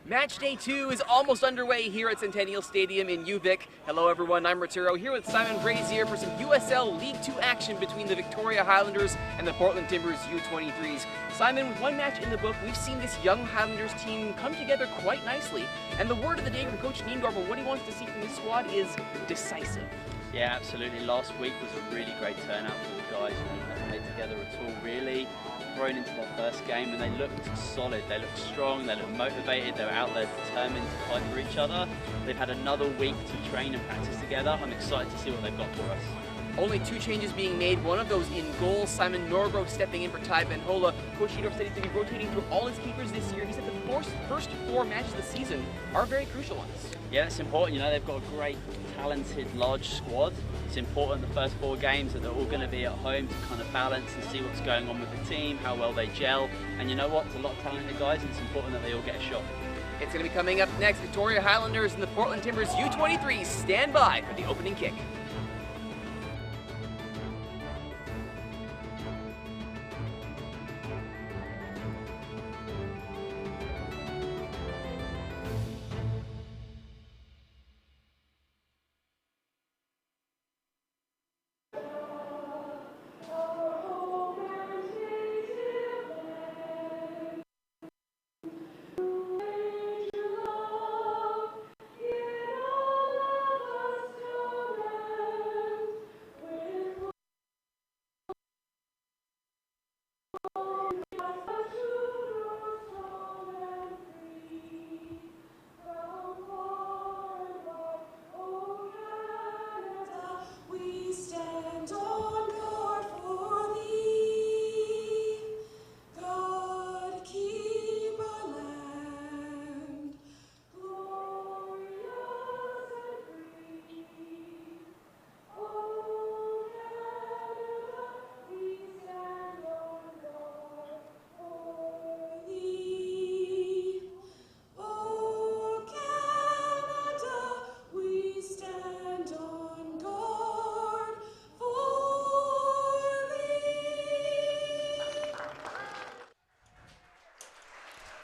Match day 2 is almost underway here at Centennial Stadium in UVic. Hello everyone, I'm Roturo here with Simon Brazier for some USL League 2 action between the Victoria Highlanders and the Portland Timbers U-23s. Simon, with one match in the book, we've seen this young Highlanders team come together quite nicely. And the word of the day from Coach Niendorf on what he wants to see from this squad is decisive. Yeah, absolutely. Last week was a really great turnout for the guys. They haven't played together at all, really. Thrown into their first game, and they looked solid. They looked strong. They looked motivated. They were out there determined to fight for each other. They've had another week to train and practice together. I'm excited to see what they've got for us. Only 2 changes being made, one of those in goal. Simon Norgrove stepping in for Ty Benhola. Coach Niendorf said he's going to be rotating through all his keepers this year. He said the first 4 matches of the season are very crucial ones. Yeah, it's important. You know, they've got a great, talented, large squad. It's important the first 4 games that they're all going to be at home to kind of balance and see what's going on with the team, how well they gel. And you know what? There's a lot of talented guys, and it's important that they all get a shot. It's going to be coming up next. Victoria Highlanders and the Portland Timbers U-23 stand by for the opening kick.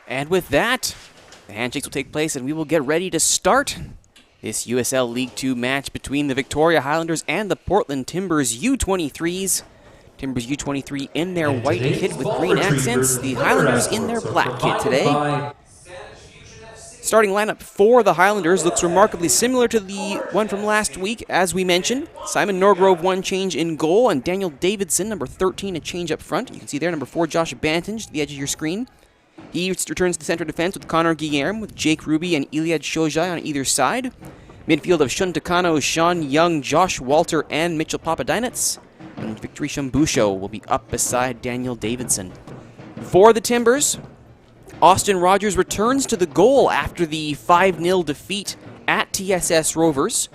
And with that, the handshakes will take place and we will get ready to start this USL League 2 match between the Victoria Highlanders and the Portland Timbers U-23s. Timbers U-23 in their white kit with green accents, the Highlanders in their black kit today. Starting lineup for the Highlanders looks remarkably similar to the one from last week, as we mentioned. Simon Norgrove, 1 change in goal, and Daniel Davidson, number 13, a change up front. You can see there, number 4, Josh Bantage, to the edge of your screen. He returns to center defense with Connor Guillerme, with Jake Ruby and Iliad Shojai on either side. Midfield of Shun Takano, Sean Young, Josh Walter, and Mitchell Papadinets. And Victory Shambusho will be up beside Daniel Davidson. For the Timbers, Austin Rogers returns to the goal after the 5-0 defeat at TSS Rovers.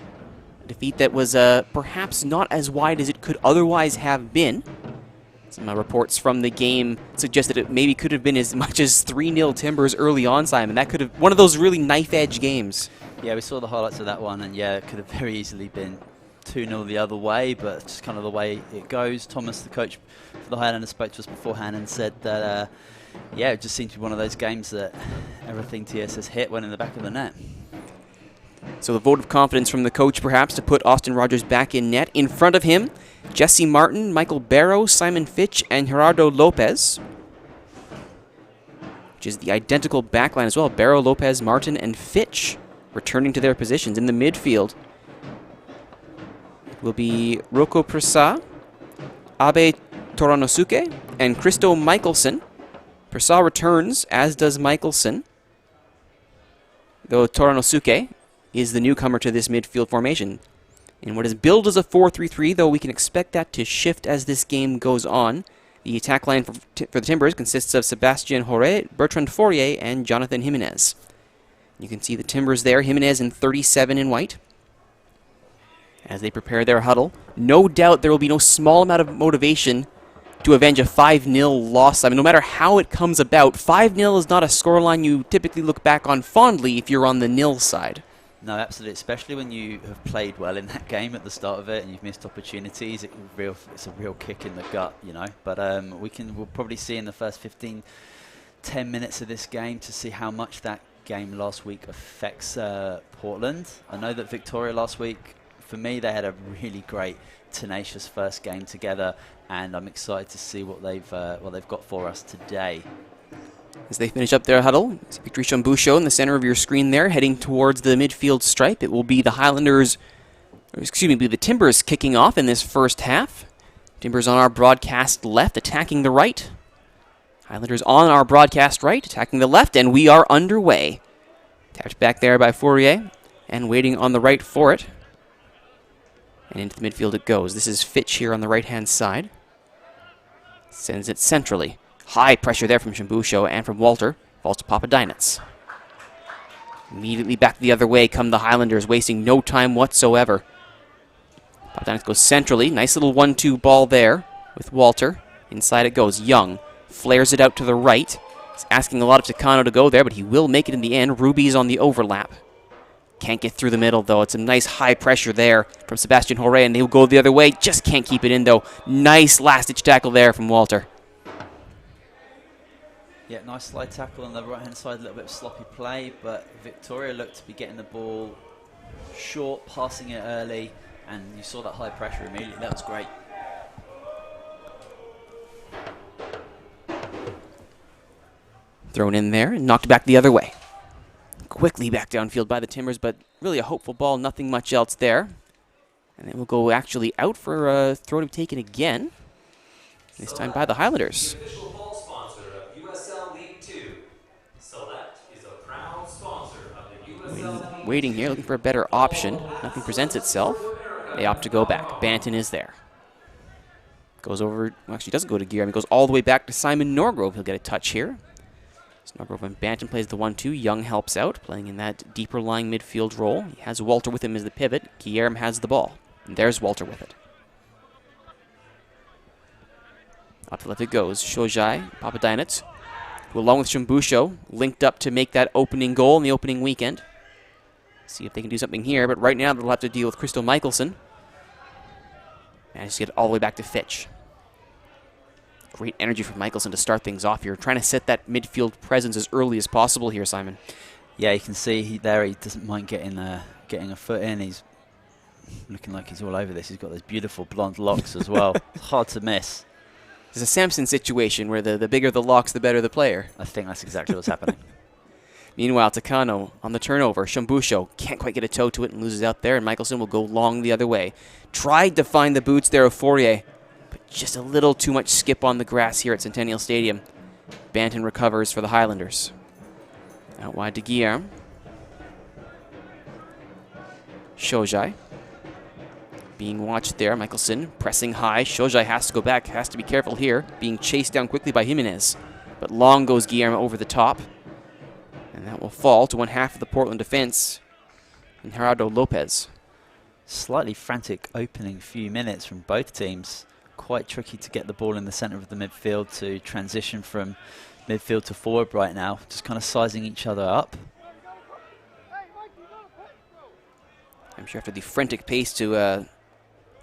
A defeat that was perhaps not as wide as it could otherwise have been. Some reports from the game suggest that it maybe could have been as much as 3-0 Timbers early on, Simon. That could have one of those really knife-edge games. Yeah, we saw the highlights of that one, and yeah, it could have very easily been 2-0 the other way, but just kind of the way it goes. Thomas, the coach for the Highlanders, spoke to us beforehand and said that, yeah, it just seemed to be one of those games that everything TSS hit went in the back of the net. So the vote of confidence from the coach, perhaps, to put Austin Rogers back in net. In front of him, Jesse Martin, Michael Barrow, Simon Fitch, and Gerardo Lopez, which is the identical backline as well. Barrow, Lopez, Martin, and Fitch returning to their positions. In the midfield will be Rocco Prasa, Abe Toranosuke, and Christo Michelson. Prasa returns, as does Michelson, though Toranosuke is the newcomer to this midfield formation. In what is billed as a 4-3-3, though we can expect that to shift as this game goes on. The attack line for the Timbers consists of Sebastian Hore, Bertrand Fourier, and Jonathan Jimenez. You can see the Timbers there, Jimenez in 37 in white, as they prepare their huddle. No doubt there will be no small amount of motivation to avenge a 5-0 loss. I mean, no matter how it comes about, 5-0 is not a scoreline you typically look back on fondly if you're on the nil side. No, absolutely, especially when you have played well in that game at the start of it and you've missed opportunities. It's a real kick in the gut, you know. But we'll probably see in the first 10 minutes of this game to see how much that game last week affects Portland. I know that Victoria last week, for me, they had a really great, tenacious first game together, and I'm excited to see what they've got for us today. As they finish up their huddle, Victory Shambusho in the center of your screen there, heading towards the midfield stripe. It will be the Highlanders, or excuse me, be the Timbers kicking off in this first half. Timbers on our broadcast left, attacking the right. Highlanders on our broadcast right, attacking the left, and we are underway. Tapped back there by Fourier, and waiting on the right for it. And into the midfield it goes. This is Fitch here on the right-hand side. Sends it centrally. High pressure there from Shambusho and from Walter. Falls to Papadinets. Immediately back the other way come the Highlanders, wasting no time whatsoever. Papadinets goes centrally. Nice little 1-2 ball there with Walter. Inside it goes. Young flares it out to the right. He's asking a lot of Takano to go there, but he will make it in the end. Ruby's on the overlap. Can't get through the middle, though. It's a nice high pressure there from Sebastian Joré, and he'll go the other way. Just can't keep it in, though. Nice last-ditch tackle there from Walter. Yeah, nice slide tackle on the right-hand side. A little bit of sloppy play, but Victoria looked to be getting the ball short, passing it early, and you saw that high pressure immediately. That was great. Thrown in there and knocked back the other way. Quickly back downfield by the Timbers, but really a hopeful ball, nothing much else there. And it will go actually out for a throw to be taken again, this time by the Highlanders. The official ball sponsor of USL League 2. Select is a proud sponsor of the USL League Waiting here, looking for a better option. Nothing presents itself. They opt to go back. Banton is there. Goes over, well, actually doesn't go to Guillermo. He goes all the way back to Simon Norgrove. He'll get a touch here. Norgrove and Banton plays the 1-2. Young helps out, playing in that deeper lying midfield role. He has Walter with him as the pivot. Guillermo has the ball. And there's Walter with it. Up to left it goes. Shojai, Papadinets, who along with Shambusho, linked up to make that opening goal in the opening weekend. See if they can do something here, but right now they'll have to deal with Crystal Michelson. Managed to get it all the way back to Fitch. Great energy from Michelson to start things off here. Trying to set that midfield presence as early as possible here, Simon. Yeah, you can see he doesn't mind getting a foot in. He's looking like he's all over this. He's got those beautiful blonde locks as well. It's hard to miss. It's a Samson situation where the bigger the locks, the better the player. I think that's exactly what's happening. Meanwhile, Takano on the turnover. Shambusho can't quite get a toe to it and loses out there, and Michelson will go long the other way. Tried to find the boots there of Fourier, but just a little too much skip on the grass here at Centennial Stadium. Banton recovers for the Highlanders. Out wide to Guillaume. Shojai being watched there. Michelson pressing high. Shojai has to go back, has to be careful here. Being chased down quickly by Jimenez. But long goes Guillermo over the top. And that will fall to one half of the Portland defense in Gerardo Lopez. Slightly frantic opening few minutes from both teams. Quite tricky to get the ball in the centre of the midfield to transition from midfield to forward right now. Just kind of sizing each other up. I'm sure after the frantic pace to the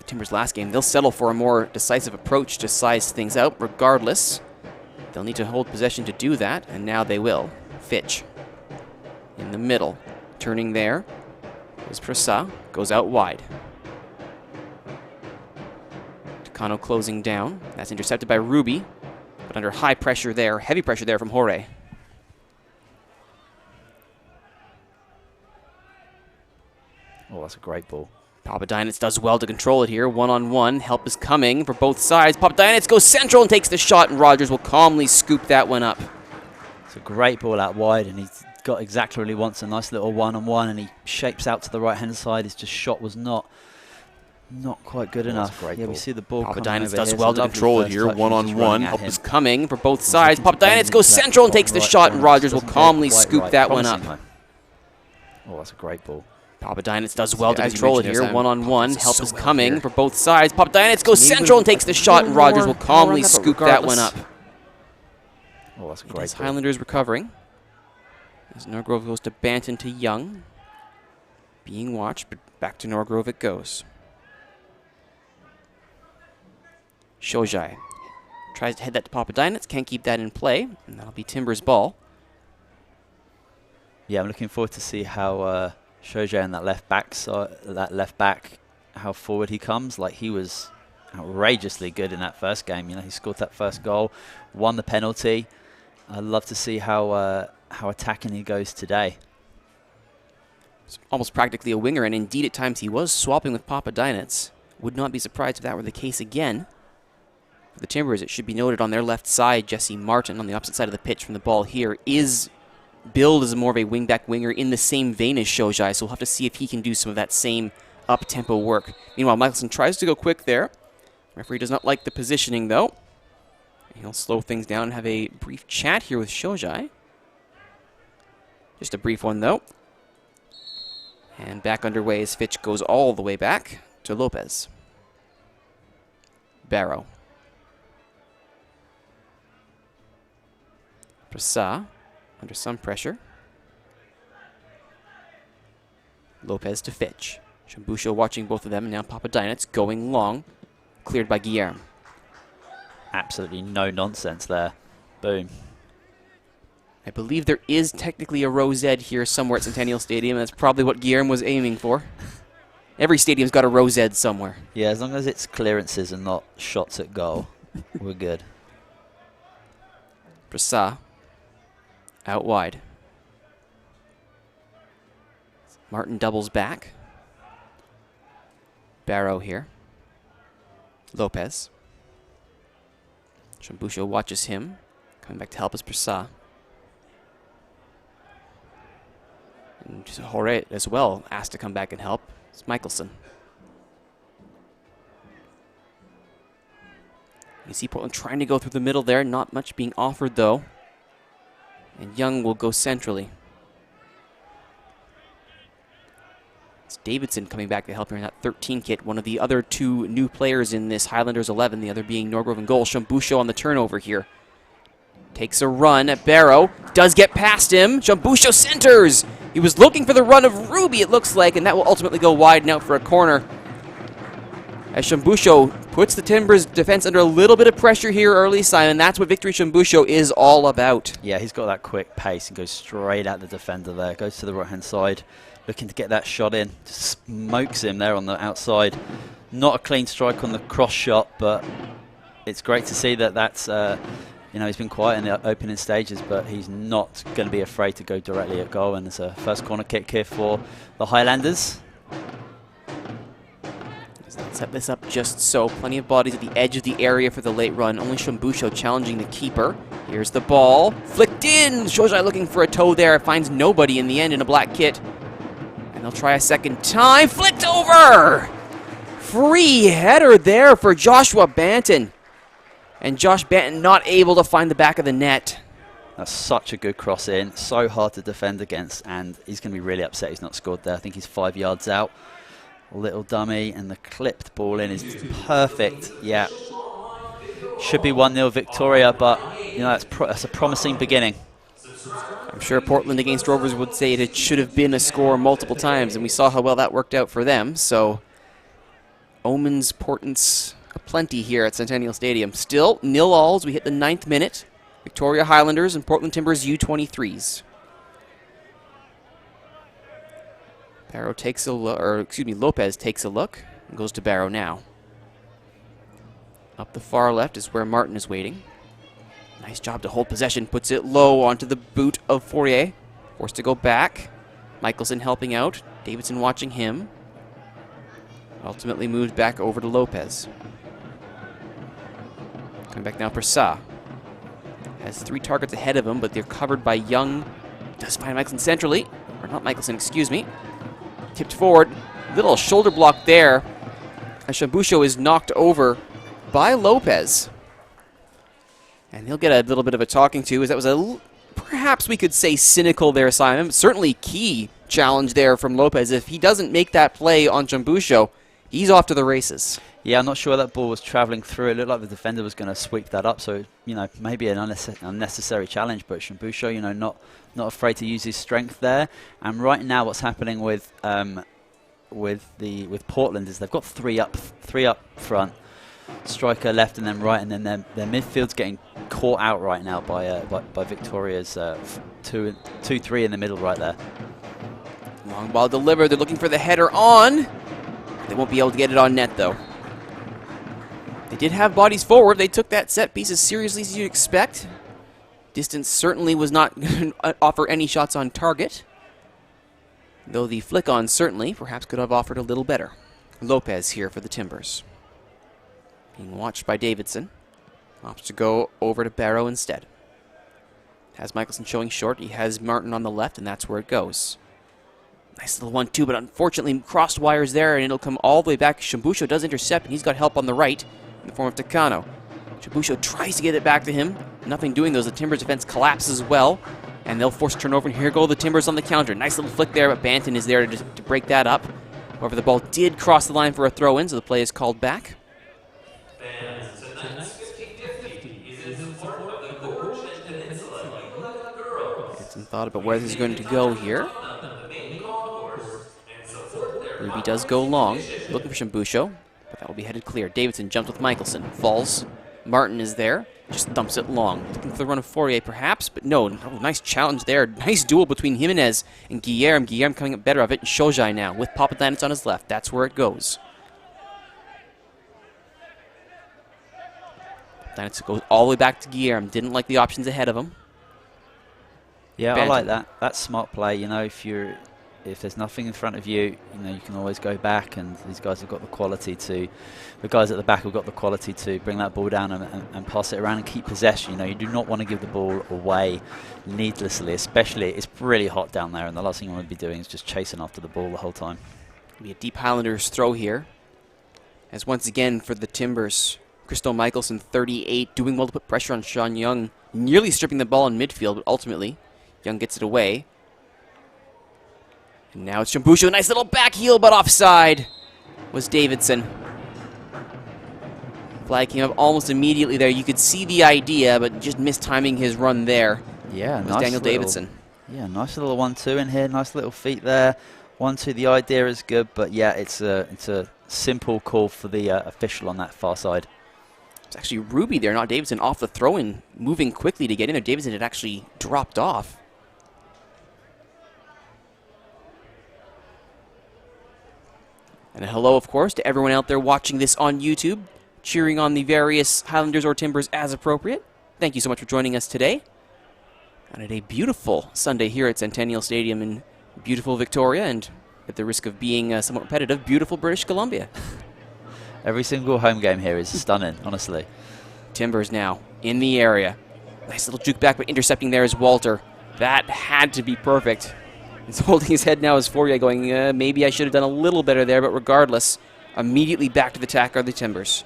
Timbers' last game, they'll settle for a more decisive approach to size things out. Regardless, they'll need to hold possession to do that, and now they will. Fitch in the middle, turning there is Prasa, goes out wide. Takano closing down. That's intercepted by Ruby, but under high pressure there, heavy pressure there from Joré. Oh, that's a great ball. Papadinets does well to control it here. One-on-one. Help is coming for both sides. Papadinets goes central and takes the shot, and Rogers will calmly scoop that one up. It's a great ball out wide, and he's got exactly what he wants, a nice little one-on-one, and he shapes out to the right-hand side. His just shot was not quite good enough. Yeah, we see the ball Papadinets coming over does here. well It's to a lovely control it first here. touch, and he's just One-on-one. running at Help him. is coming for both He's sides. looking to bend Papadinets goes into that central and bottom takes the right shot, and corner. Rogers will Doesn't go calmly quite scoop right. that one up. Promising, though. Oh, that's a great ball. Papadinets does well to As you control it mentioned here. there, Sam, One-on-one. Papadinets Help so is well coming here. for both sides. Papadinets goes Maybe central and a takes the shot, and little Rogers more will calmly power on that, but scoop that one up. Oh, that's a It great is ball. Highlanders recovering. As Norgrove goes to Banton to Young. Being watched, but back to Norgrove it goes. Shojai tries to head that to Papadinets. Can't keep that in play, and that'll be Timbers' ball. Yeah, I'm looking forward to see how Shoja and that left back, how forward he comes. Like, he was outrageously good in that first game. You know, he scored that first goal, won the penalty. I'd love to see how attacking he goes today. It's almost practically a winger, and indeed at times he was swapping with Papadinets. Would not be surprised if that were the case again. For the Timbers, it should be noted on their left side, Jesse Martin on the opposite side of the pitch from the ball here is billed as more of a wing-back winger in the same vein as Shojai, so we'll have to see if he can do some of that same up-tempo work. Meanwhile, Michelson tries to go quick there. Referee does not like the positioning, though. He'll slow things down and have a brief chat here with Shojai. Just a brief one, though. And back underway as Fitch goes all the way back to Lopez. Barrow. Prasa under some pressure. Lopez to Fitch. Shambusho watching both of them, and now Papadinets going long. Cleared by Guillermo. Absolutely no nonsense there. Boom. I believe there is technically a rosette here somewhere at Centennial Stadium. That's probably what Guillermo was aiming for. Every stadium's got a rosette somewhere. Yeah, as long as it's clearances and not shots at goal, we're good. Prasa out wide. Martin doubles back. Barrow here. Lopez. Shambusho watches him. Coming back to help is Prasa. And Horet as well asked to come back and help. It's Michelson. You see Portland trying to go through the middle there. Not much being offered, though. And Young will go centrally. It's Davidson coming back to help here in that 13 kit. One of the other two new players in this Highlanders 11, the other being Norgrove in goal. Shambusho on the turnover here. Takes a run at Barrow. Does get past him. Shambusho centers. He was looking for the run of Ruby, it looks like, and that will ultimately go wide and out for a corner. As Shambusho puts the Timbers defense under a little bit of pressure here early, Simon. That's what Victory Shambusho is all about. Yeah, he's got that quick pace and goes straight at the defender there. Goes to the right-hand side, looking to get that shot in. Just smokes him there on the outside. Not a clean strike on the cross shot, but it's great to see that that's... you know, he's been quiet in the opening stages, but he's not going to be afraid to go directly at goal. And it's a first corner kick here for the Highlanders. Set this up just so. Plenty of bodies at the edge of the area for the late run. Only Shambusho challenging the keeper. Here's the ball. Flicked in. Shojai looking for a toe there. Finds nobody in the end in a black kit. And they'll try a second time. Flicked over! Free header there for Joshua Banton. And Josh Banton not able to find the back of the net. That's such a good cross in. So hard to defend against, and he's going to be really upset he's not scored there. I think he's 5 yards out. Little dummy, and the clipped ball in is perfect. Yeah. Should be 1-0 Victoria, but you know that's a promising beginning. I'm sure Portland against Rovers would say it should have been a score multiple times, and we saw how well that worked out for them. So, omens, portents aplenty here at Centennial Stadium. Still, 0-all as we hit the 9th minute. Victoria Highlanders and Portland Timbers U-23s. Barrow takes a look, or excuse me, Lopez takes a look and goes to Barrow now. Up the far left is where Martin is waiting. Nice job to hold possession, puts it low onto the boot of Fourier. Forced to go back. Michelson helping out. Davidson watching him. Ultimately moved back over to Lopez. Coming back now, Prasa. Has 3 targets ahead of him, but they're covered by Young. Does find Michelson centrally. Or not Michelson, excuse me. Tipped forward. Little shoulder block there. As Shambusho is knocked over by Lopez. And he'll get a little bit of a talking to, as that was a, perhaps we could say cynical there, Simon. Certainly key challenge there from Lopez. If he doesn't make that play on Shambusho, he's off to the races. Yeah, I'm not sure that ball was travelling through. It looked like the defender was going to sweep that up. So, you know, maybe an unnecessary challenge. But Shambusho, you know, not afraid to use his strength there. And right now, what's happening with Portland is they've got three up front, striker left and then right, and then their midfield's getting caught out right now by Victoria's 2-3 in the middle right there. Long ball delivered. They're looking for the header on. They won't be able to get it on net, though. They did have bodies forward. They took that set piece as seriously as you'd expect. Distance certainly was not going to offer any shots on target, though the flick on certainly perhaps could have offered a little better. Lopez here for the Timbers. Being watched by Davidson. Opts to go over to Barrow instead. Has Michelson showing short. He has Martin on the left, and that's where it goes. Nice little 1-2, but unfortunately crossed wires there, and it'll come all the way back. Shambusho does intercept, and he's got help on the right in the form of Takano. Shambusho tries to get it back to him. Nothing doing those. The Timbers defense collapses as well, and they'll force a turnover, and here go the Timbers on the counter. Nice little flick there, but Banton is there to break that up. However, the ball did cross the line for a throw-in, so the play is called back. Fans, tonight's 50-50 is in support of the Gorge and Peninsula Young girls. Get some thought about where this is going to go here. Ruby does go long, looking for Shambusho, but that will be headed clear. Davidson jumps with Michelson, falls. Martin is there, just thumps it long. Looking for the run of Fourier perhaps, but no. Oh, nice challenge there. Nice duel between Jimenez and Guillermo. Guillermo coming up better of it, and Shojai now with Papadanitz on his left. That's where it goes. Papadanitz goes all the way back to Guillermo. Didn't like the options ahead of him. Yeah, Banton. I like that. That's smart play. You know, if there's nothing in front of you, you can always go back, and these guys have got the quality to, the guys at the back have got the quality to bring that ball down and pass it around and keep possession. You do not want to give the ball away needlessly, especially it's really hot down there, and the last thing you want to be doing is just chasing after the ball the whole time. It'll be a deep Highlanders throw here, as once again for the Timbers, Christo Michelson, 38, doing well to put pressure on Sean Young, nearly stripping the ball in midfield, but ultimately Young gets it away. And now it's Shambusho, nice little back heel, but offside was Davidson. Flag came up almost immediately there. You could see the idea, but just mistiming his run there. Yeah, was nice Daniel Davidson. Yeah, nice little 1-2 in here, nice little feet there. 1-2, the idea is good, but yeah, it's a simple call for the official on that far side. It's actually Ruby there, not Davidson, off the throw-in, moving quickly to get in there. Davidson had actually dropped off. And a hello, of course, to everyone out there watching this on YouTube, cheering on the various Highlanders or Timbers as appropriate. Thank you so much for joining us today. And at a beautiful Sunday here at Centennial Stadium in beautiful Victoria, and at the risk of being somewhat repetitive, beautiful British Columbia. Every single home game here is stunning, honestly. Timbers now in the area. Nice little juke back, but intercepting there is Walter. That had to be perfect. He's holding his head now as Fourier going, maybe I should have done a little better there, but regardless, immediately back to the attack are the Timbers.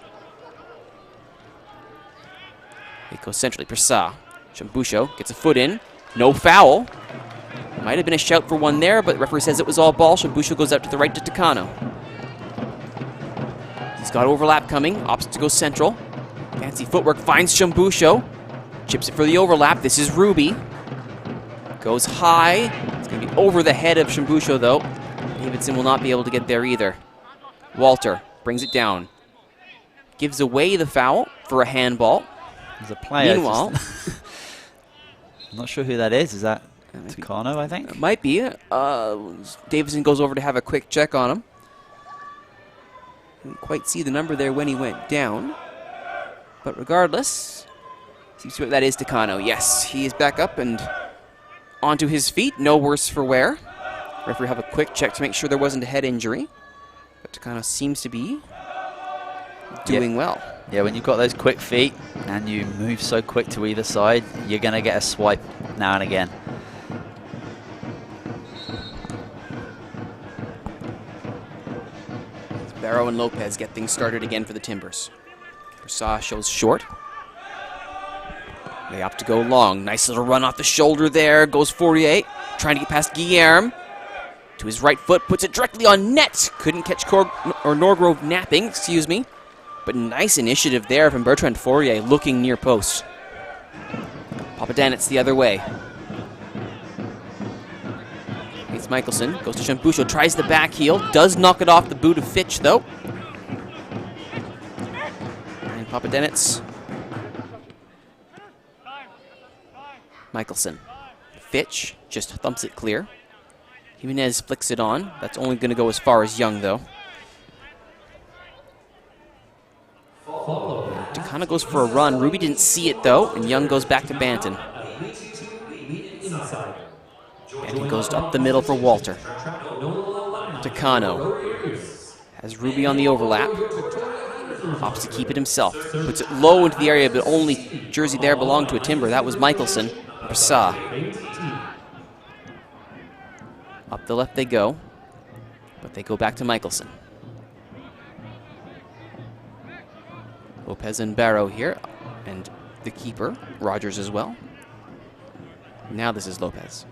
It goes centrally, Prasad. Shambusho gets a foot in. No foul. Might have been a shout for one there, but the referee says it was all ball. Shambusho goes out to the right to Takano. He's got overlap coming, opts to go central. Fancy footwork, finds Shambusho. Chips it for the overlap. This is Ruby. Goes high. It's going to be over the head of Shambusho, though. Davidson will not be able to get there either. Walter brings it down. Gives away the foul for a handball. There's a player. Meanwhile, I'm not sure who that is. Is that Takano, I think? it might be. Davidson goes over to have a quick check on him. Didn't quite see the number there when he went down. But regardless, seems to be that is Takano. Yes, he is back up and onto his feet. No worse for wear. Referee have a quick check to make sure there wasn't a head injury. But Takano seems to be doing well. Yeah, when you've got those quick feet and you move so quick to either side, you're going to get a swipe now and again. Barrow and Lopez get things started again for the Timbers. Prasad shows short. They opt to go long. Nice little run off the shoulder there. Goes 48. Trying to get past Guillermo. To his right foot. Puts it directly on net. Couldn't catch Norgrove napping, excuse me. But nice initiative there from Bertrand Fourier looking near post. Papadanitz the other way. It's Michelson. Goes to Shambusho. Tries the back heel. Does knock it off the boot of Fitch, though. And Papadanitz Michelson. Fitch just thumps it clear. Jimenez flicks it on. That's only going to go as far as Young, though. Takano goes for a run. Ruby didn't see it, though, and Young goes back to Banton. Banton goes up the middle for Walter. Takano has Ruby on the overlap. Opts to keep it himself. Puts it low into the area, but only jersey there belonged to a Timber. That was Michelson. Prasa. Up the left they go, but they go back to Michelson. Lopez and Barrow here, and the keeper, Rogers as well. Now this is Lopez.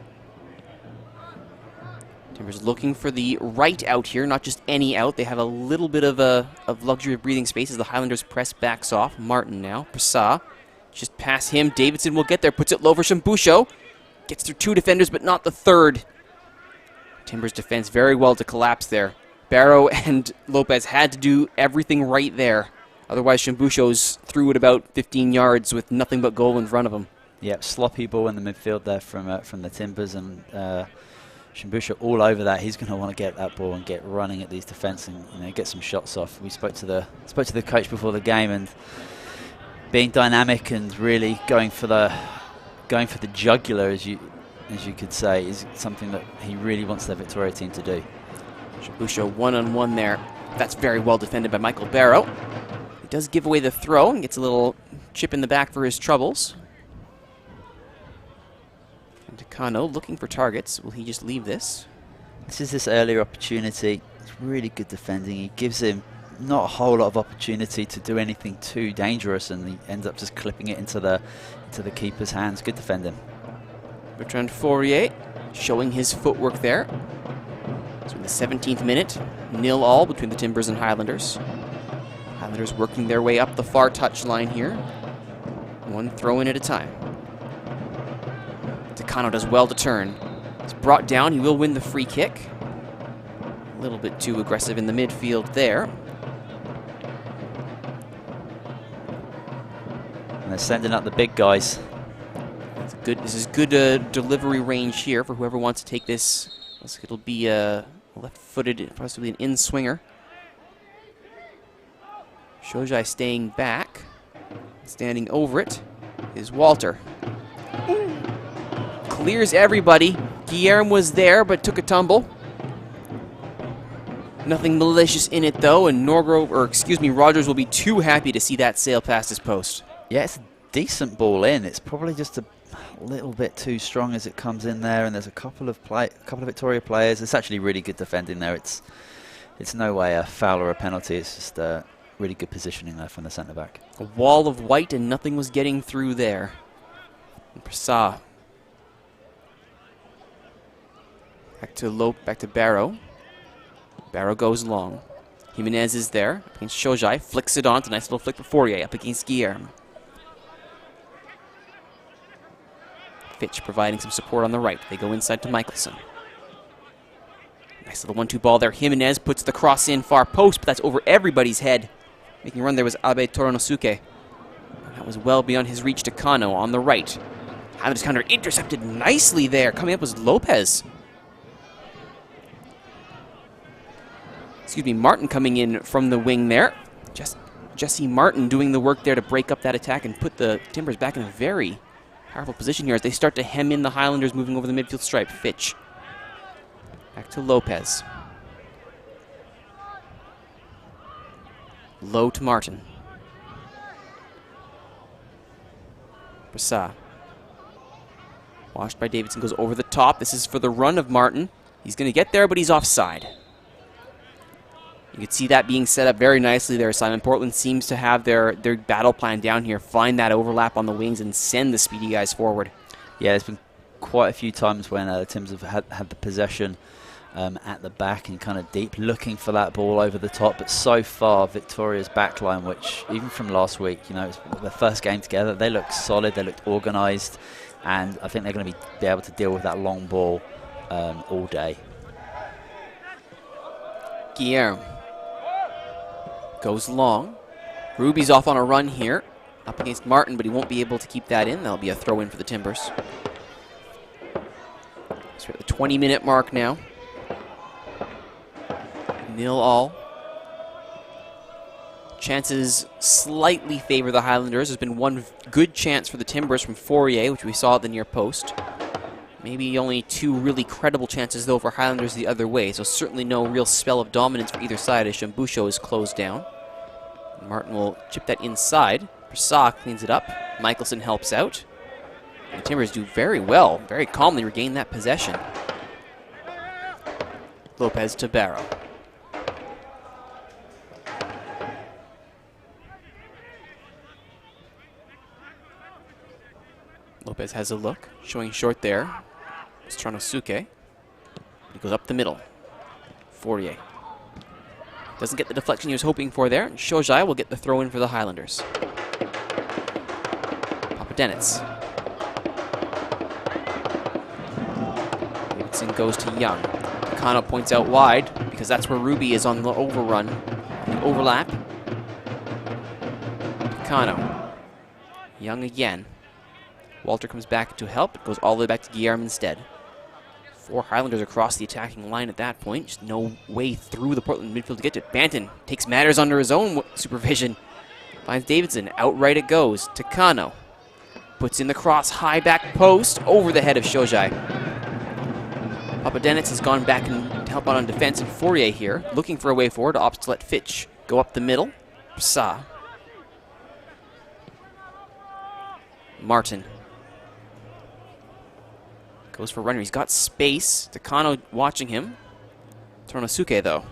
Timbers looking for the right out here, not just any out. They have a little bit of luxury of breathing space as the Highlanders press backs off. Martin now, Prasa, just past him. Davidson will get there, puts it low for Shambusho. Gets through 2 defenders, but not the 3rd. Timbers defense very well to collapse there. Barrow and Lopez had to do everything right there. Otherwise, Shambusho's through at about 15 yards with nothing but goal in front of him. Yep, sloppy ball in the midfield there from the Timbers, and Shambusho all over that. He's going to want to get that ball and get running at these defence and get some shots off. We spoke to the coach before the game, and being dynamic and really going for the jugular, as you could say, is something that he really wants the Victoria team to do. Shambusho one-on-one there. That's very well defended by Michael Barrow. He does give away the throw and gets a little chip in the back for his troubles. And Takano looking for targets. Will he just leave this? This is this earlier opportunity. It's really good defending. He gives him not a whole lot of opportunity to do anything too dangerous, and he ends up just clipping it into the keeper's hands. Good defending. Bertrand Fourier showing his footwork there. So in the 17th minute, 0-0 between the Timbers and Highlanders. Highlanders working their way up the far touchline here. One throw in at a time. Takano does well to turn. He's brought down. He will win the free kick. A little bit too aggressive in the midfield there. And they're sending up the big guys. This is good delivery range here for whoever wants to take this. It'll be a left-footed, possibly an in-swinger. Shojai staying back. Standing over it is Walter. Clears everybody. Guillermo was there, but took a tumble. Nothing malicious in it, though, and Rogers will be too happy to see that sail past his post. Yeah, it's a decent ball in. It's probably just a little bit too strong as it comes in there, and there's a couple of Victoria players. It's actually really good defending there. It's no way a foul or a penalty. It's just really good positioning there from the centre back. A wall of white, and nothing was getting through there. And Prasa back to Barrow. Barrow goes long. Jimenez is there against Shojai. Flicks it on. It's a nice little flick for Fourier up against Guillermo. Fitch providing some support on the right. They go inside to Michelson. Nice little 1-2 ball there. Jimenez puts the cross in far post, but that's over everybody's head. Making a run there was Abe Toronosuke. That was well beyond his reach to Kano on the right. Highlanders counter intercepted nicely there. Coming up was Lopez. Martin coming in from the wing there. Jesse Martin doing the work there to break up that attack and put the Timbers back in a very powerful position here as they start to hem in the Highlanders moving over the midfield stripe. Fitch. Back to Lopez. Low to Martin. Prasa. Washed by Davidson, goes over the top. This is for the run of Martin. He's going to get there, but he's offside. You can see that being set up very nicely there. Simon Portland seems to have their battle plan down here. Find that overlap on the wings and send the speedy guys forward. Yeah, there's been quite a few times when the Timbers have had the possession at the back and kind of deep, looking for that ball over the top. But so far, Victoria's backline, which even from last week, it's the first game together, they looked solid, they looked organised, and I think they're going to be able to deal with that long ball all day. Guillermo goes long. Ruby's off on a run here, up against Martin, but he won't be able to keep that in. That'll be a throw in for the Timbers. So we're at the 20-minute mark now. 0-all. Chances slightly favor the Highlanders. There's been one good chance for the Timbers from Fourier, which we saw at the near post. Maybe only 2 really credible chances, though, for Highlanders the other way. So certainly no real spell of dominance for either side as Shambusho is closed down. Martin will chip that inside. Prasad cleans it up. Michelson helps out. And the Timbers do very well, very calmly regain that possession. Lopez to Barrow. Lopez has a look, showing short there. It's Tronosuke. He goes up the middle. Fourier. Doesn't get the deflection he was hoping for there. Shojai will get the throw in for the Highlanders. Papadenitz. Davidson goes to Young. Kano points out wide because that's where Ruby is on the overrun. The overlap. Kano. Young again. Walter comes back to help. It goes all the way back to Guillermo instead. 4 Highlanders across the attacking line at that point. Just no way through the Portland midfield to get to it. Banton takes matters under his own supervision. Finds Davidson. Outright it goes to Kano. Puts in the cross, high back post, over the head of Shojai. Papadenitz has gone back and help out on defense, and Fourier here, looking for a way forward, opts to let Fitch go up the middle. Sa. Martin. Goes for a runner. He's got space. Takano watching him. Tronosuke, though.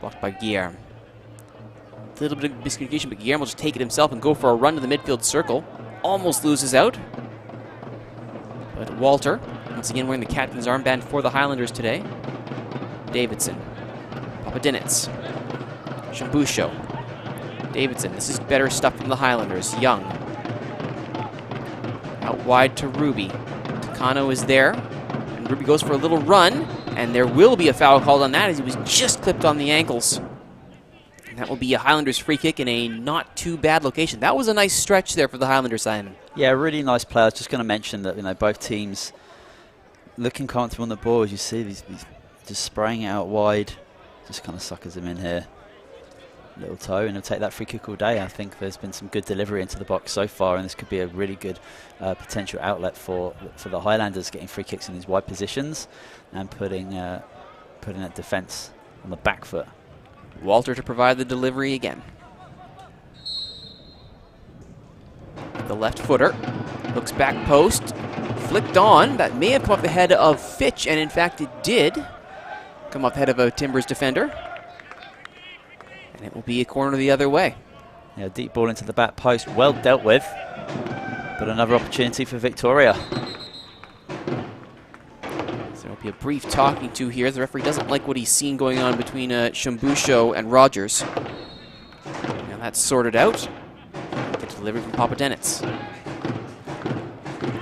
Blocked by Guillermo. A little bit of miscommunication, but Guillermo will just take it himself and go for a run to the midfield circle. Almost loses out. But Walter, once again wearing the captain's armband for the Highlanders today. Davidson. Papadenitz. Shambusho. Davidson. This is better stuff from the Highlanders. Young. Out wide to Ruby. Takano is there. And Ruby goes for a little run. And there will be a foul called on that as he was just clipped on the ankles. And that will be a Highlanders free kick in a not too bad location. That was a nice stretch there for the Highlanders, Simon. Yeah, really nice play. I was just going to mention that, both teams looking comfortable on the ball. As you see, these just spraying it out wide. Just kind of suckers him in here. Little toe, and he'll take that free kick all day. I think there's been some good delivery into the box so far, and this could be a really good potential outlet for the Highlanders, getting free kicks in these wide positions and putting that defence on the back foot. Walter to provide the delivery again. The left footer looks back post, flicked on. That may have come off the head of Fitch, and in fact it did come off the head of a Timbers defender. And it will be a corner the other way. Yeah, deep ball into the back post, well dealt with, but another opportunity for Victoria. So there will be a brief talking to here. The referee doesn't like what he's seen going on between Shambusho and Rogers. Now that's sorted out. Get delivery from Papadenitz.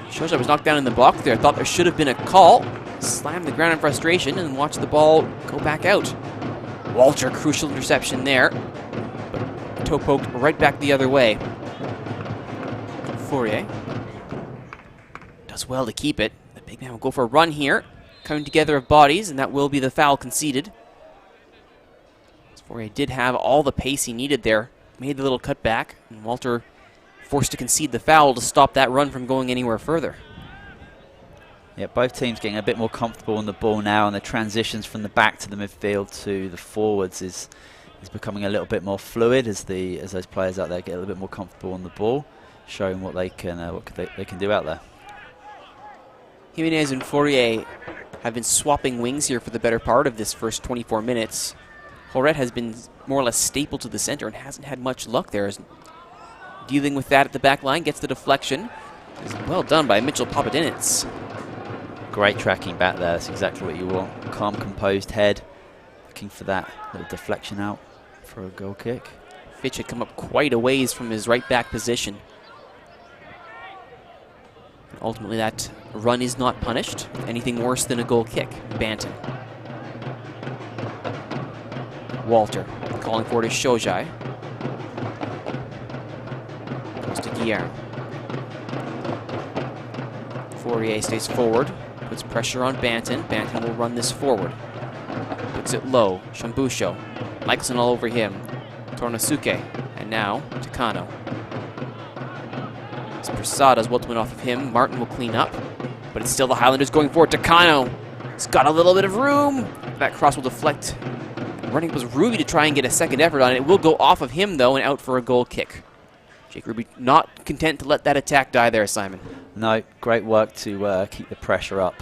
Shojai was knocked down in the box there. Thought there should have been a call. Slammed the ground in frustration and watched the ball go back out. Walter, crucial interception there. But toe poked right back the other way. Fourier does well to keep it. The big man will go for a run here. Coming together of bodies, and that will be the foul conceded. Fourier did have all the pace he needed there. Made the little cutback, and Walter forced to concede the foul to stop that run from going anywhere further. Yeah, both teams getting a bit more comfortable on the ball now, and the transitions from the back to the midfield to the forwards is becoming a little bit more fluid as those players out there get a little bit more comfortable on the ball, showing what they can do out there. Jimenez and Fourier have been swapping wings here for the better part of this first 24 minutes. Horet has been more or less stapled to the center and hasn't had much luck there. Dealing with that at the back line, gets the deflection. Well done by Mitchell Papadenitz. Great tracking back there. That's exactly what you want. Calm, composed head. Looking for that little deflection out for a goal kick. Fitch had come up quite a ways from his right back position. And ultimately, that run is not punished. Anything worse than a goal kick. Banton. Walter calling for it is Shojai. Goes to Guillermo. Fourier stays forward, puts pressure on Banton. Banton will run this forward. Puts it low. Shambusho. Michelson all over him. Tornasuke. And now, Takano. As Prasada's ultimate off of him. Martin will clean up. But it's still the Highlanders going forward. Takano. He's got a little bit of room. That cross will deflect. Running was Ruby to try and get a second effort on it. It will go off of him, though, and out for a goal kick. Jake Ruby not content to let that attack die there, Simon. No, great work to keep the pressure up.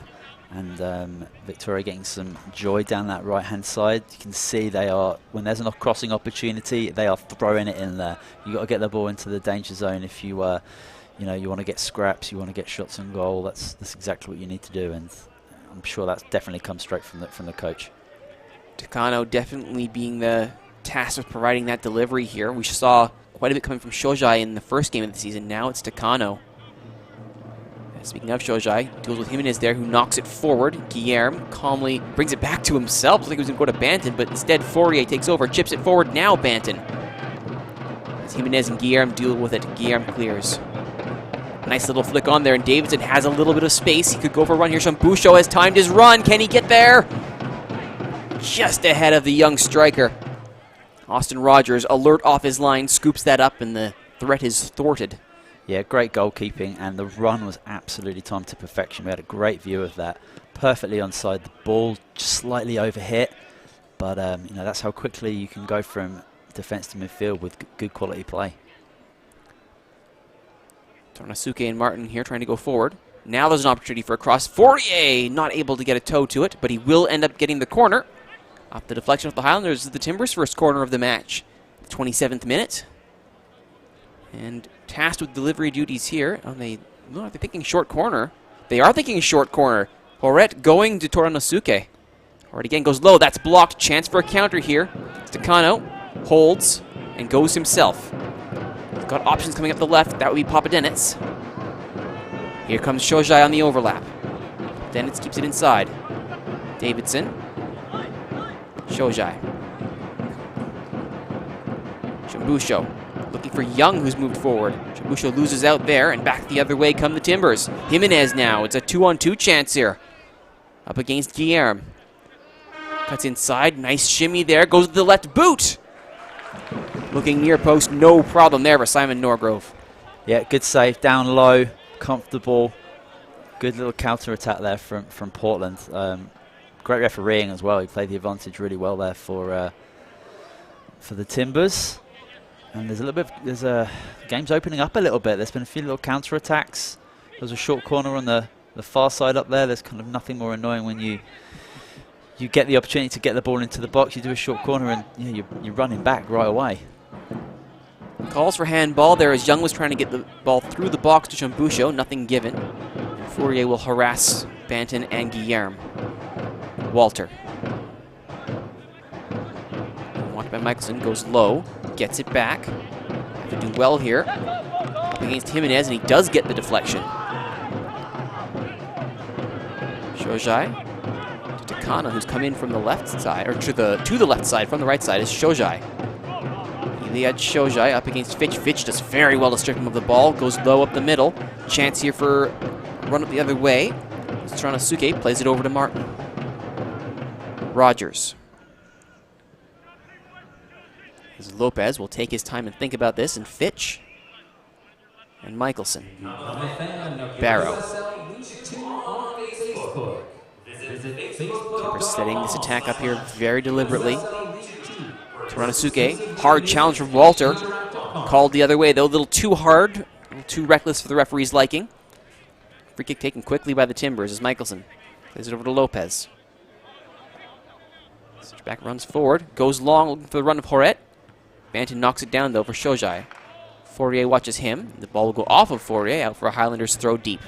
And Victoria getting some joy down that right-hand side. You can see they are, when there's a crossing opportunity, they are throwing it in there. You've got to get the ball into the danger zone if you, you want to get scraps, you want to get shots on goal. That's exactly what you need to do, and I'm sure that's definitely comes straight from the coach. Takano definitely being the task of providing that delivery here. We saw quite a bit coming from Shojai in the first game of the season. Now it's Takano. Speaking of Shojai, deals with Jimenez there, who knocks it forward. Guillermo calmly brings it back to himself. Looks like he was going to go to Banton, but instead Fourier takes over, chips it forward. Now Banton. As Jimenez and Guillermo deal with it, Guillermo clears. Nice little flick on there, and Davidson has a little bit of space. He could go for a run here. Shambusho has timed his run. Can he get there? Just ahead of the young striker. Austin Rogers, alert off his line, scoops that up, and the threat is thwarted. Yeah, great goalkeeping, and the run was absolutely timed to perfection. We had a great view of that. Perfectly onside. The ball just slightly overhit, but that's how quickly you can go from defence to midfield with good quality play. Tornasuke and Martin here trying to go forward. Now there's an opportunity for a cross. Fourier not able to get a toe to it, but he will end up getting the corner. Off the deflection of the Highlanders is the Timbers' first corner of the match. The 27th minute. And tasked with delivery duties here. Are they thinking short corner? They are thinking short corner. Horet going to Tornasuke. Horet again goes low. That's blocked. Chance for a counter here. Takano holds and goes himself. He's got options coming up the left. That would be Papadenitz. Here comes Shojai on the overlap. Denitz keeps it inside. Davidson. Shojai. Shambusho. Looking for Young, who's moved forward. Shambusho loses out there, and back the other way come the Timbers. Jimenez now. It's a 2-on-2 chance here. Up against Guillermo. Cuts inside. Nice shimmy there. Goes to the left boot. Looking near post. No problem there for Simon Norgrove. Yeah, good save. Down low. Comfortable. Good little counter-attack there from Portland. Great refereeing as well. He played the advantage really well there for the Timbers. And there's a game's opening up a little bit. There's been a few little counter-attacks. There's a short corner on the far side up there. There's kind of nothing more annoying when you get the opportunity to get the ball into the box. You do a short corner and you're running back right away. Calls for handball there as Young was trying to get the ball through the box to Shambusho. Nothing given. Fourier will harass Banton and Guillermo. Walter. Watched by Michelson. Goes low. Gets it back. Have to do well here. Up against Jimenez, and he does get the deflection. Shojai to Takano, who's come in from the left side, or to the left side. From the right side is Shojai. He had Shojai up against Fitch. Fitch does very well to strip him of the ball. Goes low up the middle. Chance here for a run up the other way. Tornasuke plays it over to Martin. Rogers. As Lopez will take his time and think about this, and Fitch. And Michelson. Barrow. Timbers setting this attack up here very deliberately. Tornasuke, hard challenge from Walter. Called the other way, though, a little too hard, a little too reckless for the referee's liking. Free kick taken quickly by the Timbers as Michelson plays it over to Lopez. Switchback runs forward, goes long, looking for the run of Horet. Banton knocks it down, though, for Shojai. Fourier watches him. The ball will go off of Fourier, out for a Highlanders throw deep.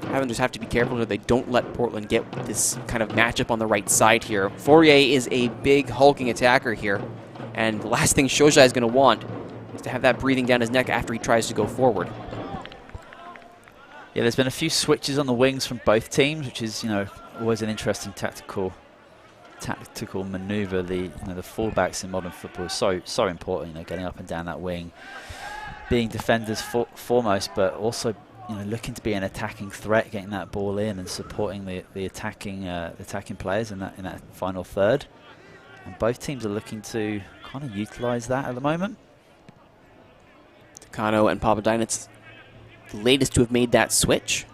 Highlanders have to be careful that they don't let Portland get this kind of matchup on the right side here. Fourier is a big, hulking attacker here, and the last thing Shojai is going to want is to have that breathing down his neck after he tries to go forward. Yeah, there's been a few switches on the wings from both teams, which is, always an interesting tactical tactical maneuver. The the fullbacks in modern football is so important. Getting up and down that wing, being defenders foremost, but also looking to be an attacking threat, getting that ball in and supporting the attacking players in that final third. And both teams are looking to kind of utilise that at the moment. Takano and Papadinets, the latest to have made that switch.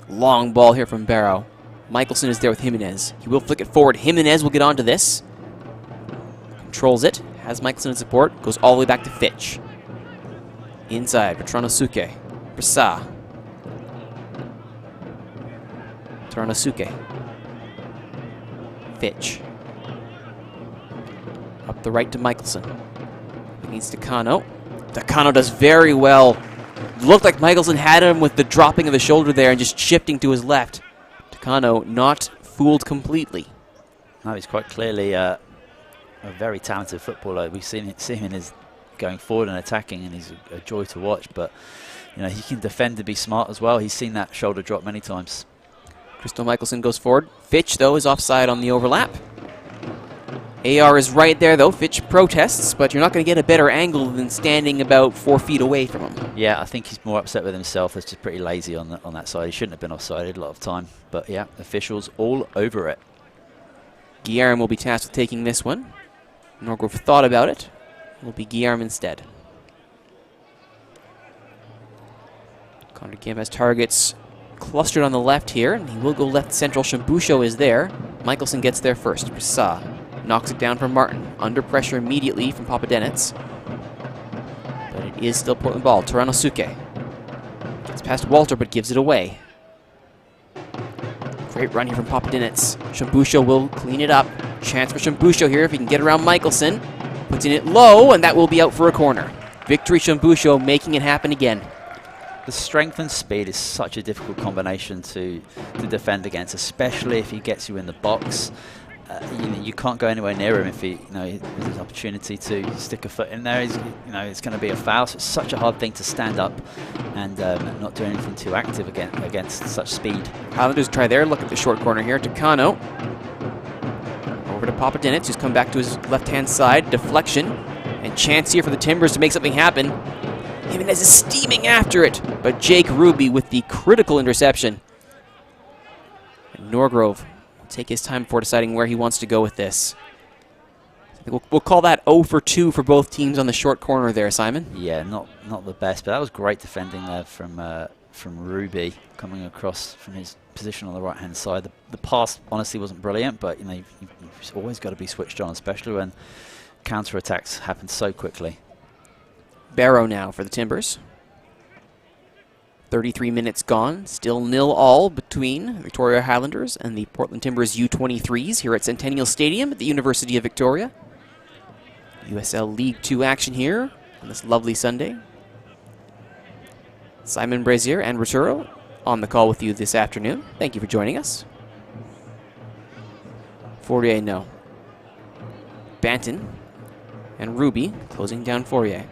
Long ball here from Barrow. Michelson is there with Jimenez. He will flick it forward. Jimenez will get onto this. Controls it. Has Michelson in support. Goes all the way back to Fitch. Inside, Petronosuke. Brasa. Petronosuke. Fitch. Up the right to Michelson. Against Takano. Takano does very well. Looked like Michelson had him with the dropping of the shoulder there and just shifting to his left. Takano not fooled completely. No, he's quite clearly a very talented footballer. We've seen him in going forward and attacking, and he's a joy to watch. But he can defend and be smart as well. He's seen that shoulder drop many times. Crystal Michelson goes forward. Fitch, though, is offside on the overlap. AR is right there, though. Fitch protests, but you're not going to get a better angle than standing about 4 feet away from him. Yeah, I think he's more upset with himself. He's just pretty lazy on that side. He shouldn't have been offsided a lot of time. But yeah, officials all over it. Guillermo will be tasked with taking this one. Norgrove thought about it. It will be Guillermo instead. Connor Kim has targets clustered on the left here, and he will go left central. Shambusho is there. Michelson gets there first. Brasa knocks it down from Martin. Under pressure immediately from Papadenitz. But it is still Portland ball. Teranosuke gets past Walter, but gives it away. Great run here from Papadenitz. Shambusho will clean it up. Chance for Shambusho here if he can get around Michelson. Puts in it low, and that will be out for a corner. Victory Shambusho making it happen again. The strength and speed is such a difficult combination to defend against, especially if he gets you in the box. You can't go anywhere near him if there's an opportunity to stick a foot in there. It's going to be a foul. So it's such a hard thing to stand up and not do anything too active against such speed. Highlanders try their look at the short corner here. Takano over to Papadinitz, who's come back to his left-hand side. Deflection and chance here for the Timbers to make something happen. Jimenez is steaming after it, but Jake Ruby with the critical interception. And Norgrove will take his time before deciding where he wants to go with this. We'll call that 0 for 2 for both teams on the short corner there, Simon. Yeah, not the best, but that was great defending there from Ruby coming across from his position on the right-hand side. The pass honestly wasn't brilliant, but you've always got to be switched on, especially when counter-attacks happen so quickly. Barrow now for the Timbers. 33 minutes gone. Still 0-0 between Victoria Highlanders and the Portland Timbers U-23s here at Centennial Stadium at the University of Victoria. USL League 2 action here on this lovely Sunday. Simon Brazier and Roturo on the call with you this afternoon. Thank you for joining us. Fourier, no. Banton and Ruby closing down Fourier.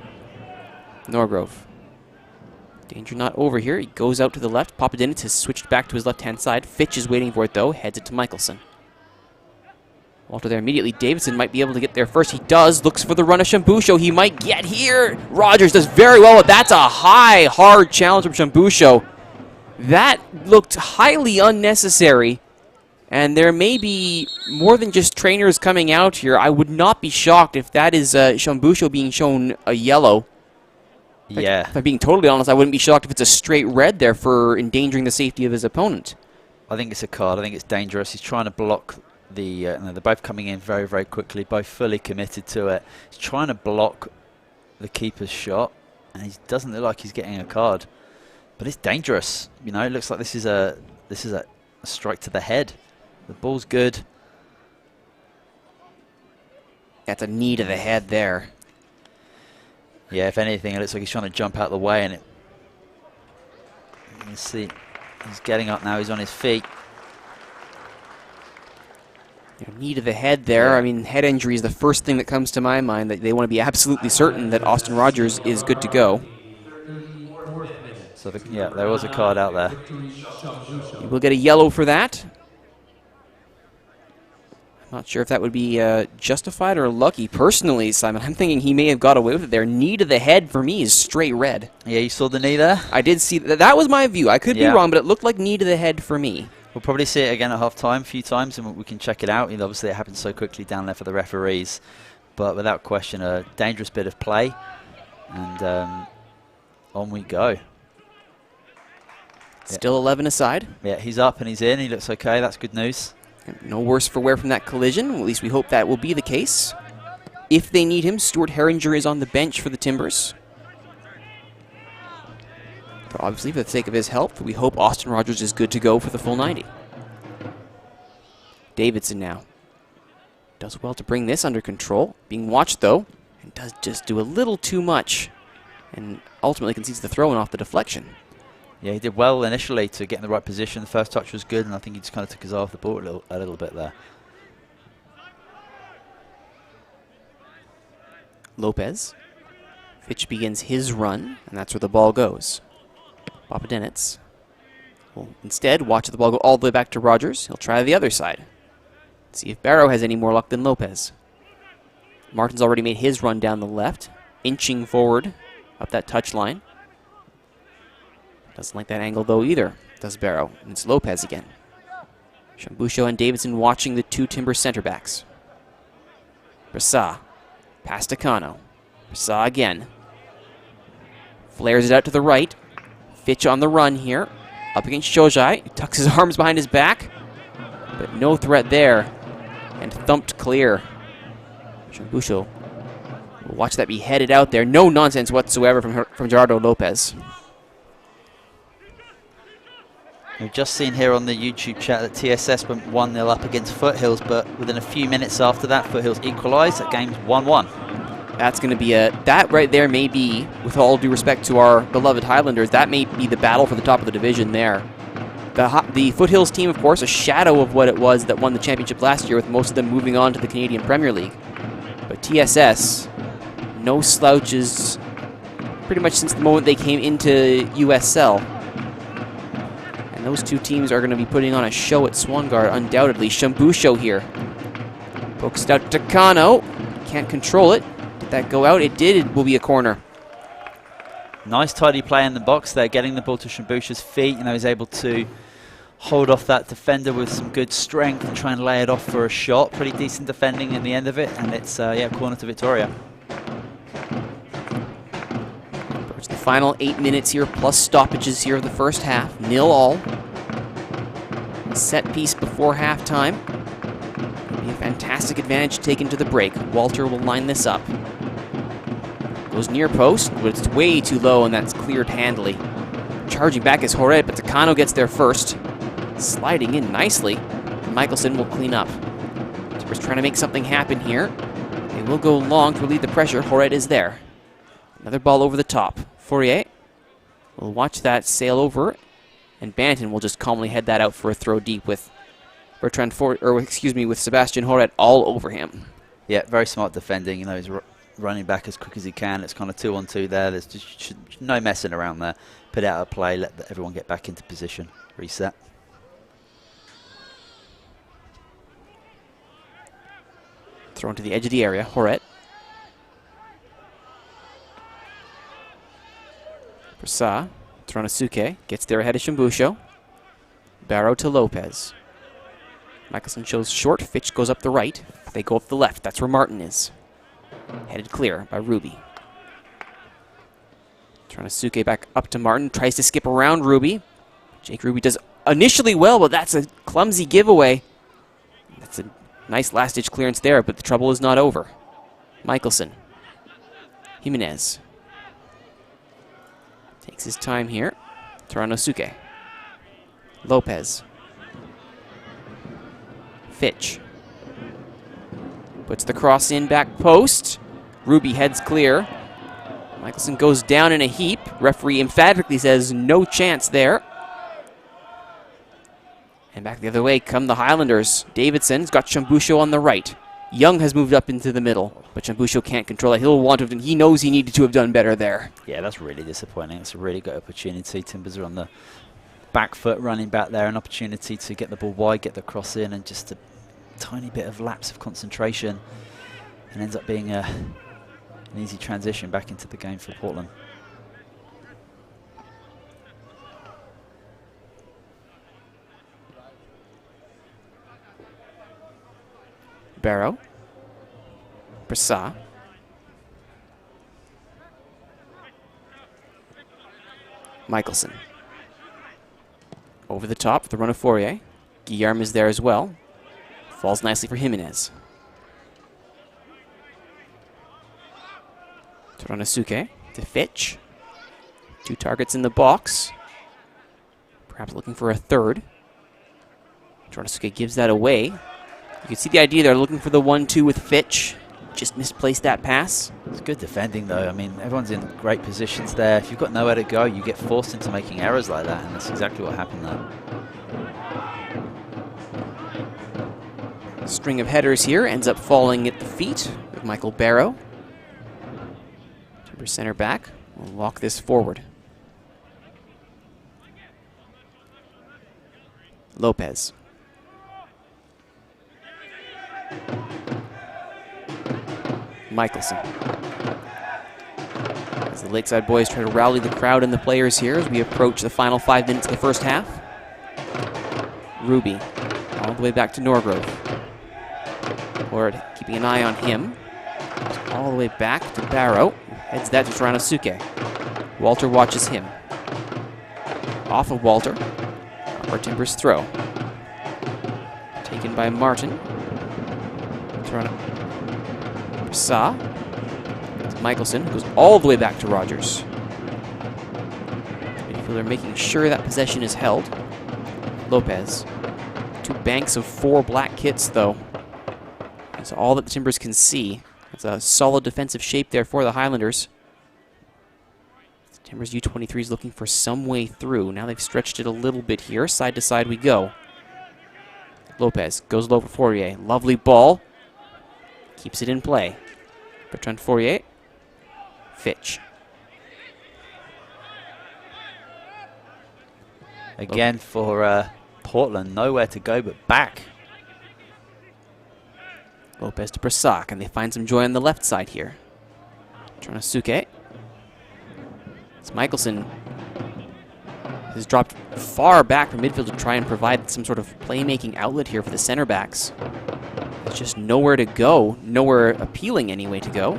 Norgrove. Danger not over here. He goes out to the left. Papadinitz has switched back to his left-hand side. Fitch is waiting for it, though. Heads it to Michelson. Walter there immediately. Davidson might be able to get there first. He does. Looks for the run of Shambusho. He might get here. Rogers does very well. That's a high, hard challenge from Shambusho. That looked highly unnecessary. And there may be more than just trainers coming out here. I would not be shocked if that is Shambusho being shown a yellow. Yeah. If I'm being totally honest, I wouldn't be shocked if it's a straight red there for endangering the safety of his opponent. I think it's a card. I think it's dangerous. He's trying to block they're both coming in very, very quickly, both fully committed to it. He's trying to block the keeper's shot, and he doesn't look like he's getting a card. But it's dangerous. It looks like this is a strike to the head. The ball's good. That's a knee to the head there. Yeah, if anything, it looks like he's trying to jump out of the way, and you can see he's getting up now. He's on his feet. Knee to the head there. I mean, head injury is the first thing that comes to my mind. That they want to be absolutely certain that Austin Rogers is good to go. So, there was a card out there. We'll get a yellow for that. Not sure if that would be justified or lucky. Personally, Simon, I'm thinking he may have got away with it there. Knee to the head for me is straight red. Yeah, you saw the knee there? I did see that. That was my view. I could be Yeah. wrong, but it looked like knee to the head for me. We'll probably see it again at half-time a few times, and we can check it out. Obviously, it happened so quickly down there for the referees. But without question, a dangerous bit of play. And on we go. Still 11 aside. Yeah, he's up and he's in. He looks okay. That's good news. No worse for wear from that collision. At least we hope that will be the case. If they need him, Stuart Herringer is on the bench for the Timbers. But obviously, for the sake of his health, we hope Austin Rogers is good to go for the full 90. Davidson now. Does well to bring this under control. Being watched, though, and does just do a little too much. And ultimately concedes the throw-in off the deflection. Yeah, he did well initially to get in the right position. The first touch was good, and I think he just kind of took his eye off the ball a little bit there. Lopez. Fitch begins his run, and that's where the ball goes. Papadenitz will instead watch the ball go all the way back to Rogers. He'll try the other side. See if Barrow has any more luck than Lopez. Martin's already made his run down the left, inching forward up that touch line. Doesn't like that angle, though, either, does Barrow. And it's Lopez again. Shambusho and Davidson watching the two Timber center backs. Brasa. Past Takano. Brasa again. Flares it out to the right. Fitch on the run here. Up against Shojai. He tucks his arms behind his back. But no threat there. And thumped clear. Shambusho will watch that be headed out there. No nonsense whatsoever from Gerardo Lopez. We've just seen here on the YouTube chat that TSS went 1-0 up against Foothills, but within a few minutes after that, Foothills equalised. That game's 1-1. That's going to be that right there may be, with all due respect to our beloved Highlanders, that may be the battle for the top of the division there. The Foothills team, of course, a shadow of what it was that won the championship last year, with most of them moving on to the Canadian Premier League. But TSS, no slouches pretty much since the moment they came into USL. And those two teams are going to be putting on a show at Swangard, undoubtedly. Shambusho here. Pokes it out to Takano. Can't control it. Did that go out? It did. It will be a corner. Nice tidy play in the box there, getting the ball to Shambusho's feet. He's able to hold off that defender with some good strength and try and lay it off for a shot. Pretty decent defending in the end of it, and it's corner to Victoria. It's the final 8 minutes here, plus stoppages here of the first half. 0-all. Set piece before halftime. It'll be a fantastic advantage taken to the break. Walter will line this up. Goes near post, but it's way too low, and that's cleared handily. Charging back is Horet, but Takano gets there first. Sliding in nicely. Michelson will clean up. Timbers trying to make something happen here. They will go long to relieve the pressure. Horet is there. Another ball over the top. Fourier will watch that sail over, and Banton will just calmly head that out for a throw deep with with Sebastian Horet all over him. Yeah, very smart defending. He's running back as quick as he can. It's kind of 2-on-2 there. There's just no messing around there. Put it out of play, let everyone get back into position. Reset. Thrown to the edge of the area. Horet. Brasa. Tronosuke gets there ahead of Shambusho. Barrow to Lopez. Michelson shows short. Fitch goes up the right. They go up the left. That's where Martin is. Headed clear by Ruby. Tronosuke back up to Martin. Tries to skip around Ruby. Jake Ruby does initially well, but that's a clumsy giveaway. That's a nice last-ditch clearance there, but the trouble is not over. Michelson. Jimenez. Takes his time here. Tronosuke. Lopez. Fitch. Puts the cross in back post. Ruby heads clear. Michelson goes down in a heap. Referee emphatically says no chance there. And back the other way come the Highlanders. Davidson's got Shambusho on the right. Young has moved up into the middle, but Shambusho can't control it. He'll want to have done, he knows he needed to have done better there. Yeah, that's really disappointing. It's a really good opportunity. Timbers are on the back foot running back there. An opportunity to get the ball wide, get the cross in, and just to tiny bit of lapse of concentration, and ends up being an easy transition back into the game for Portland. Barrow. Brassard. Michelson. Over the top for the run of Fourier. Guillarme is there as well. Falls nicely for Jimenez. Toranosuke to Fitch. 2 targets in the box. Perhaps looking for a third. Toranosuke gives that away. You can see the idea there, looking for the 1-2 with Fitch. Just misplaced that pass. It's good defending, though. I mean, everyone's in great positions there. If you've got nowhere to go, you get forced into making errors like that, and that's exactly what happened there. String of headers here ends up falling at the feet of Michael Barrow. Timbers center back will walk this forward. Lopez. Michelson. As the Lakeside boys try to rally the crowd and the players here as we approach the final 5 minutes of the first half. Ruby all the way back to Norgrove. Lord keeping an eye on him. All the way back to Barrow. Heads that to Toranosuke. Walter watches him. Off of Walter. Upper Timbers throw. Taken by Martin. Sa. Michelson goes all the way back to Rogers. Midfielder making sure that possession is held. Lopez. 2 banks of 4 black kits, though. That's all that the Timbers can see. It's a solid defensive shape there for the Highlanders. The Timbers U-23 is looking for some way through. Now they've stretched it a little bit here. Side to side we go. Lopez goes low for Fourier. Lovely ball. Keeps it in play. Bertrand Fourier. Fitch. Again for Portland, nowhere to go but back. Lopez to Brassard, and they find some joy on the left side here. Toranosuke. It's Michelson has dropped far back from midfield to try and provide some sort of playmaking outlet here for the center backs. There's just nowhere to go, nowhere appealing anyway to go.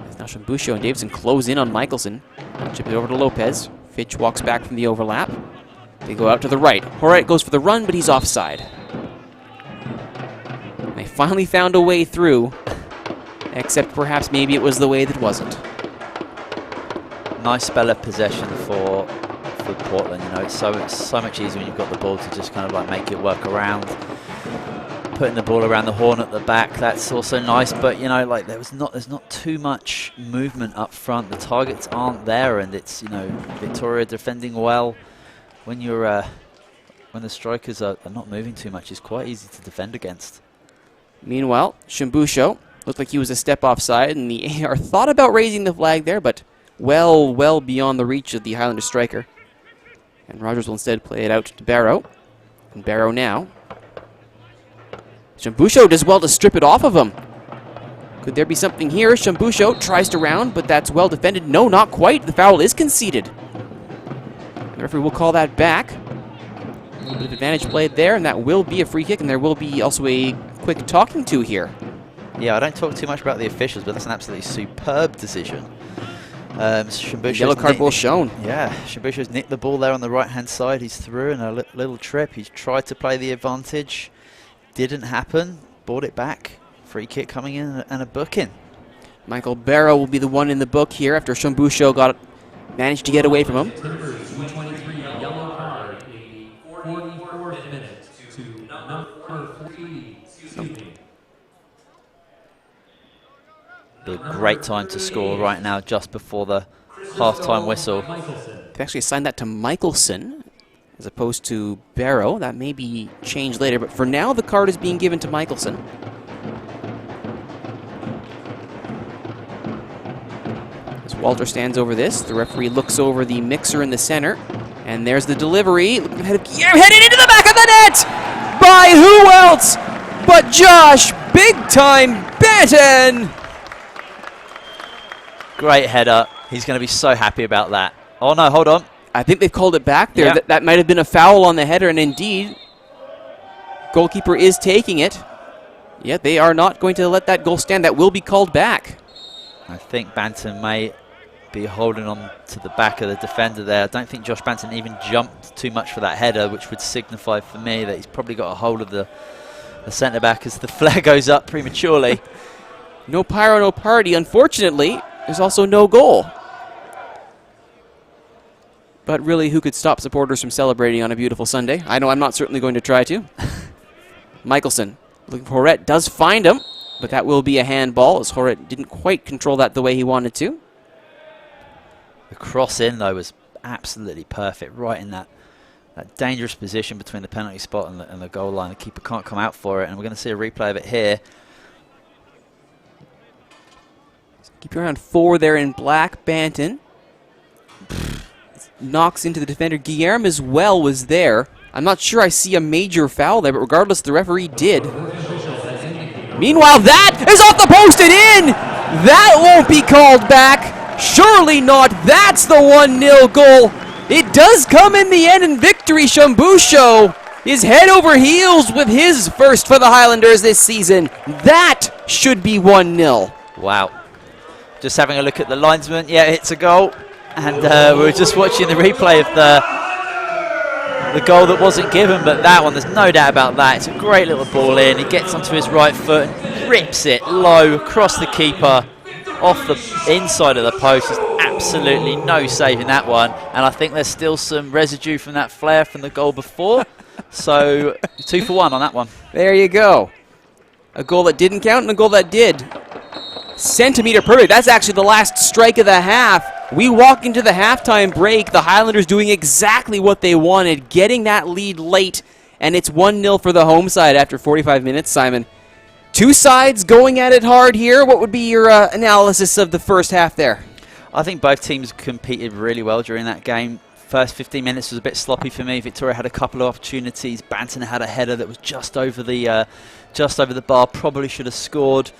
As now Shambusho and Davidson close in on Michelson. Chip it over to Lopez. Fitch walks back from the overlap. They go out to the right. Horret goes for the run, but he's offside. They finally found a way through, except perhaps maybe it was the way that wasn't. Nice spell of possession for Portland. You know, it's so much easier when you've got the ball to just kind of like make it work around. Putting the ball around the horn at the back, that's also nice. But you know, like there's not too much movement up front. The targets aren't there, and it's, you know, Victoria defending well. When you're when the strikers are not moving too much, it's quite easy to defend against. Meanwhile, Shambusho looked like he was a step offside, and the AR thought about raising the flag there, but well beyond the reach of the Highlander striker. And Rogers will instead play it out to Barrow. And Barrow now. Shambusho does well to strip it off of him. Could there be something here? Shambusho tries to round, but that's well defended. No, not quite. The foul is conceded. The referee will call that back. A little bit of advantage played there, and that will be a free kick, and there will be also a quick talking to here. Yeah, I don't talk too much about the officials, but that's an absolutely superb decision. Yellow card ball shown. Yeah, Shambusho's nicked the ball there on the right-hand side. He's through in a little trip. He's tried to play the advantage. Didn't happen. Brought it back. Free kick coming in and a booking. Michael Barrow will be the one in the book here after Shambusho managed to get away from him. Timbers U-23 yellow card, a 44th minute to number 3. Excuse me. Be a great time to score right now, just before the half-time whistle. They actually assigned that to Michelson as opposed to Barrow. That may be changed later, but for now the card is being given to Michelson. As Walter stands over this, the referee looks over the mixer in the center, and there's the delivery. Headed into the back of the net! By who else But Josh, big time Banton! Great header. He's going to be so happy about that. Oh no, hold on. I think they've called it back there. Yeah. That might have been a foul on the header, and indeed, goalkeeper is taking it. Yeah, they are not going to let that goal stand. That will be called back. I think Banton may be holding on to the back of the defender there. I don't think Josh Banton even jumped too much for that header, which would signify for me that he's probably got a hold of the centre-back as the flare goes up prematurely. No pyro, no party. Unfortunately, there's also no goal. But really, who could stop supporters from celebrating on a beautiful Sunday? I know I'm not certainly going to try to. Michelson looking for Horet, does find him, but that will be a handball as Horet didn't quite control that the way he wanted to. The cross in, though, was absolutely perfect, right in that dangerous position between the penalty spot and the goal line. The keeper can't come out for it, and we're going to see a replay of it here. Keep your eye on 4 there in black, Banton. Knocks into the defender. Guillermo as well was there. I'm not sure I see a major foul there, but regardless, the referee did. Meanwhile, that is off the post and in! That won't be called back. Surely not. That's the 1-0 goal. It does come in the end in victory. Shambusho is head over heels with his first for the Highlanders this season. That should be 1-0. Wow. Just having a look at the linesman. Yeah, it's a goal. And we were just watching the replay of the goal that wasn't given, but that one, there's no doubt about that. It's a great little ball in. He gets onto his right foot and rips it low across the keeper, off the inside of the post. There's absolutely no saving that one. And I think there's still some residue from that flare from the goal before. So 2 for 1 on that one. There you go. A goal that didn't count and a goal that did. Centimeter perfect. That's actually the last strike of the half. We walk into the halftime break. The Highlanders doing exactly what they wanted, getting that lead late, and it's 1-0 for the home side after 45 minutes, Simon. 2 sides going at it hard here. What would be your analysis of the first half there? I think both teams competed really well during that game. First 15 minutes was a bit sloppy for me. Victoria had a couple of opportunities. Banton had a header that was just over the bar. Probably should have scored.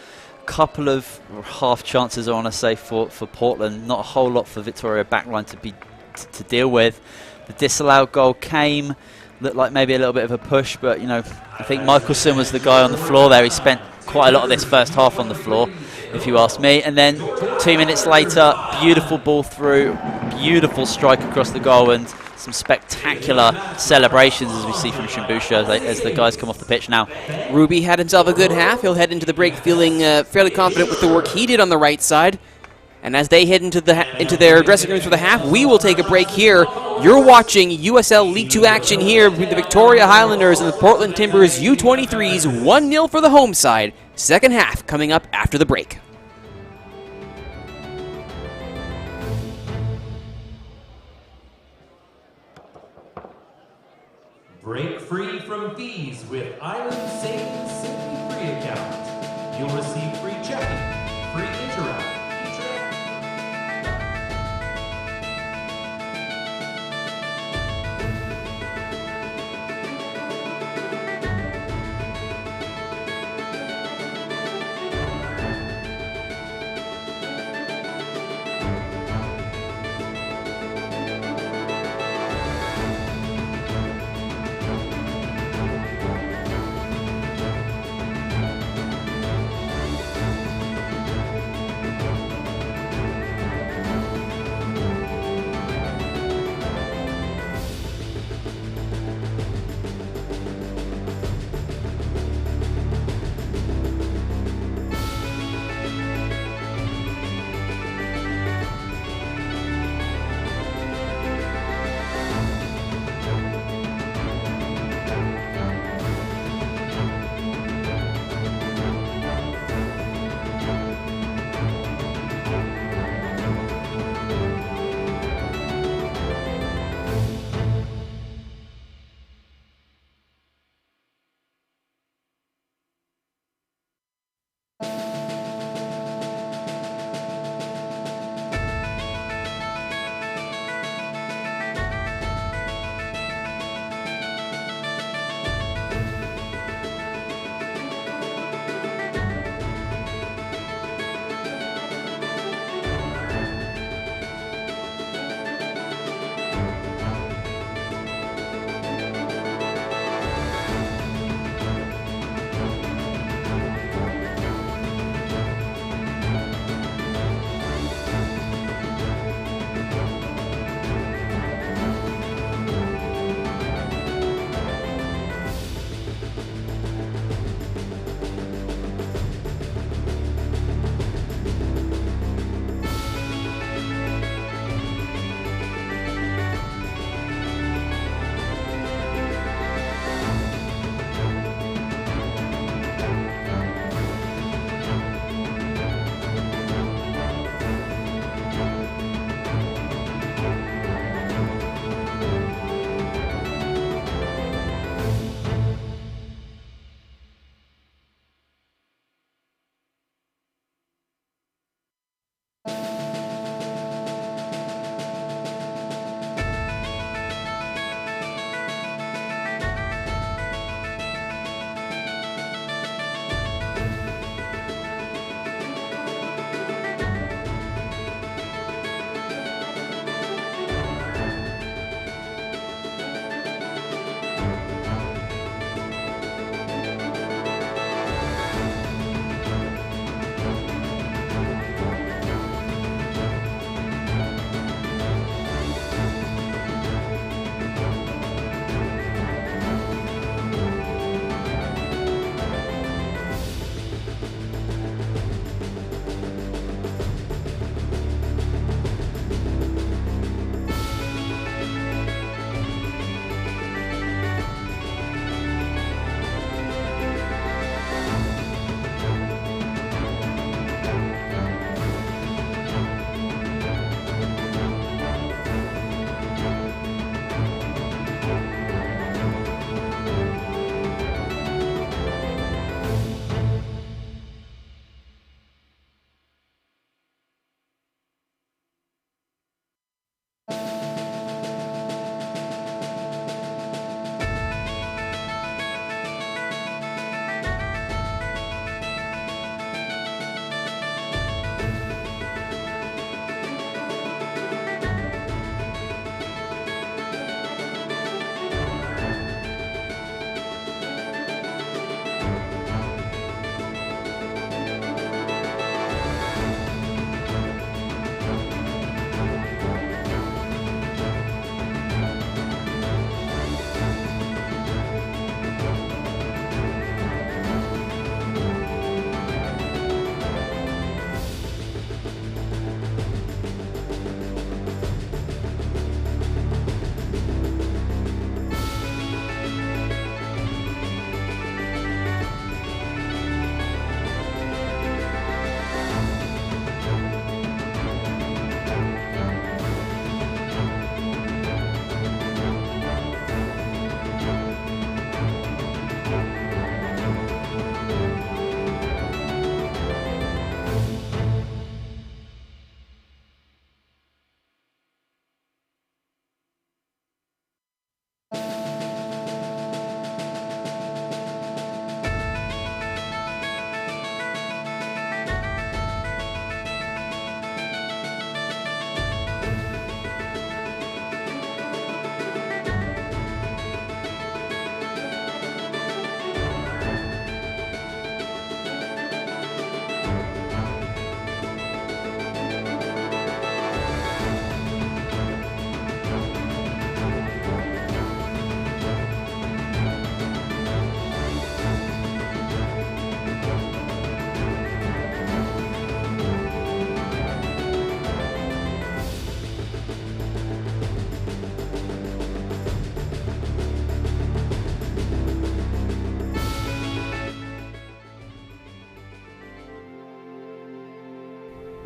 Couple of half chances, I want to say, for Portland. Not a whole lot for Victoria backline to deal with. The disallowed goal came, looked like maybe a little bit of a push, but you know, I think Michelson was the guy on the floor there. He spent quite a lot of this first half on the floor, if you ask me. And then 2 minutes later, beautiful ball through, beautiful strike across the goal, and some spectacular celebrations as we see from Shimbusha as the guys come off the pitch now. Ruby had himself a good half. He'll head into the break feeling fairly confident with the work he did on the right side. And as they head into their dressing rooms for the half, we will take a break here. You're watching USL League 2 action here between the Victoria Highlanders and the Portland Timbers U-23s. 1-0 for the home side. Second half coming up after the break. Break free from fees with Island Savings Simply Free account. You'll receive free checking, free interact.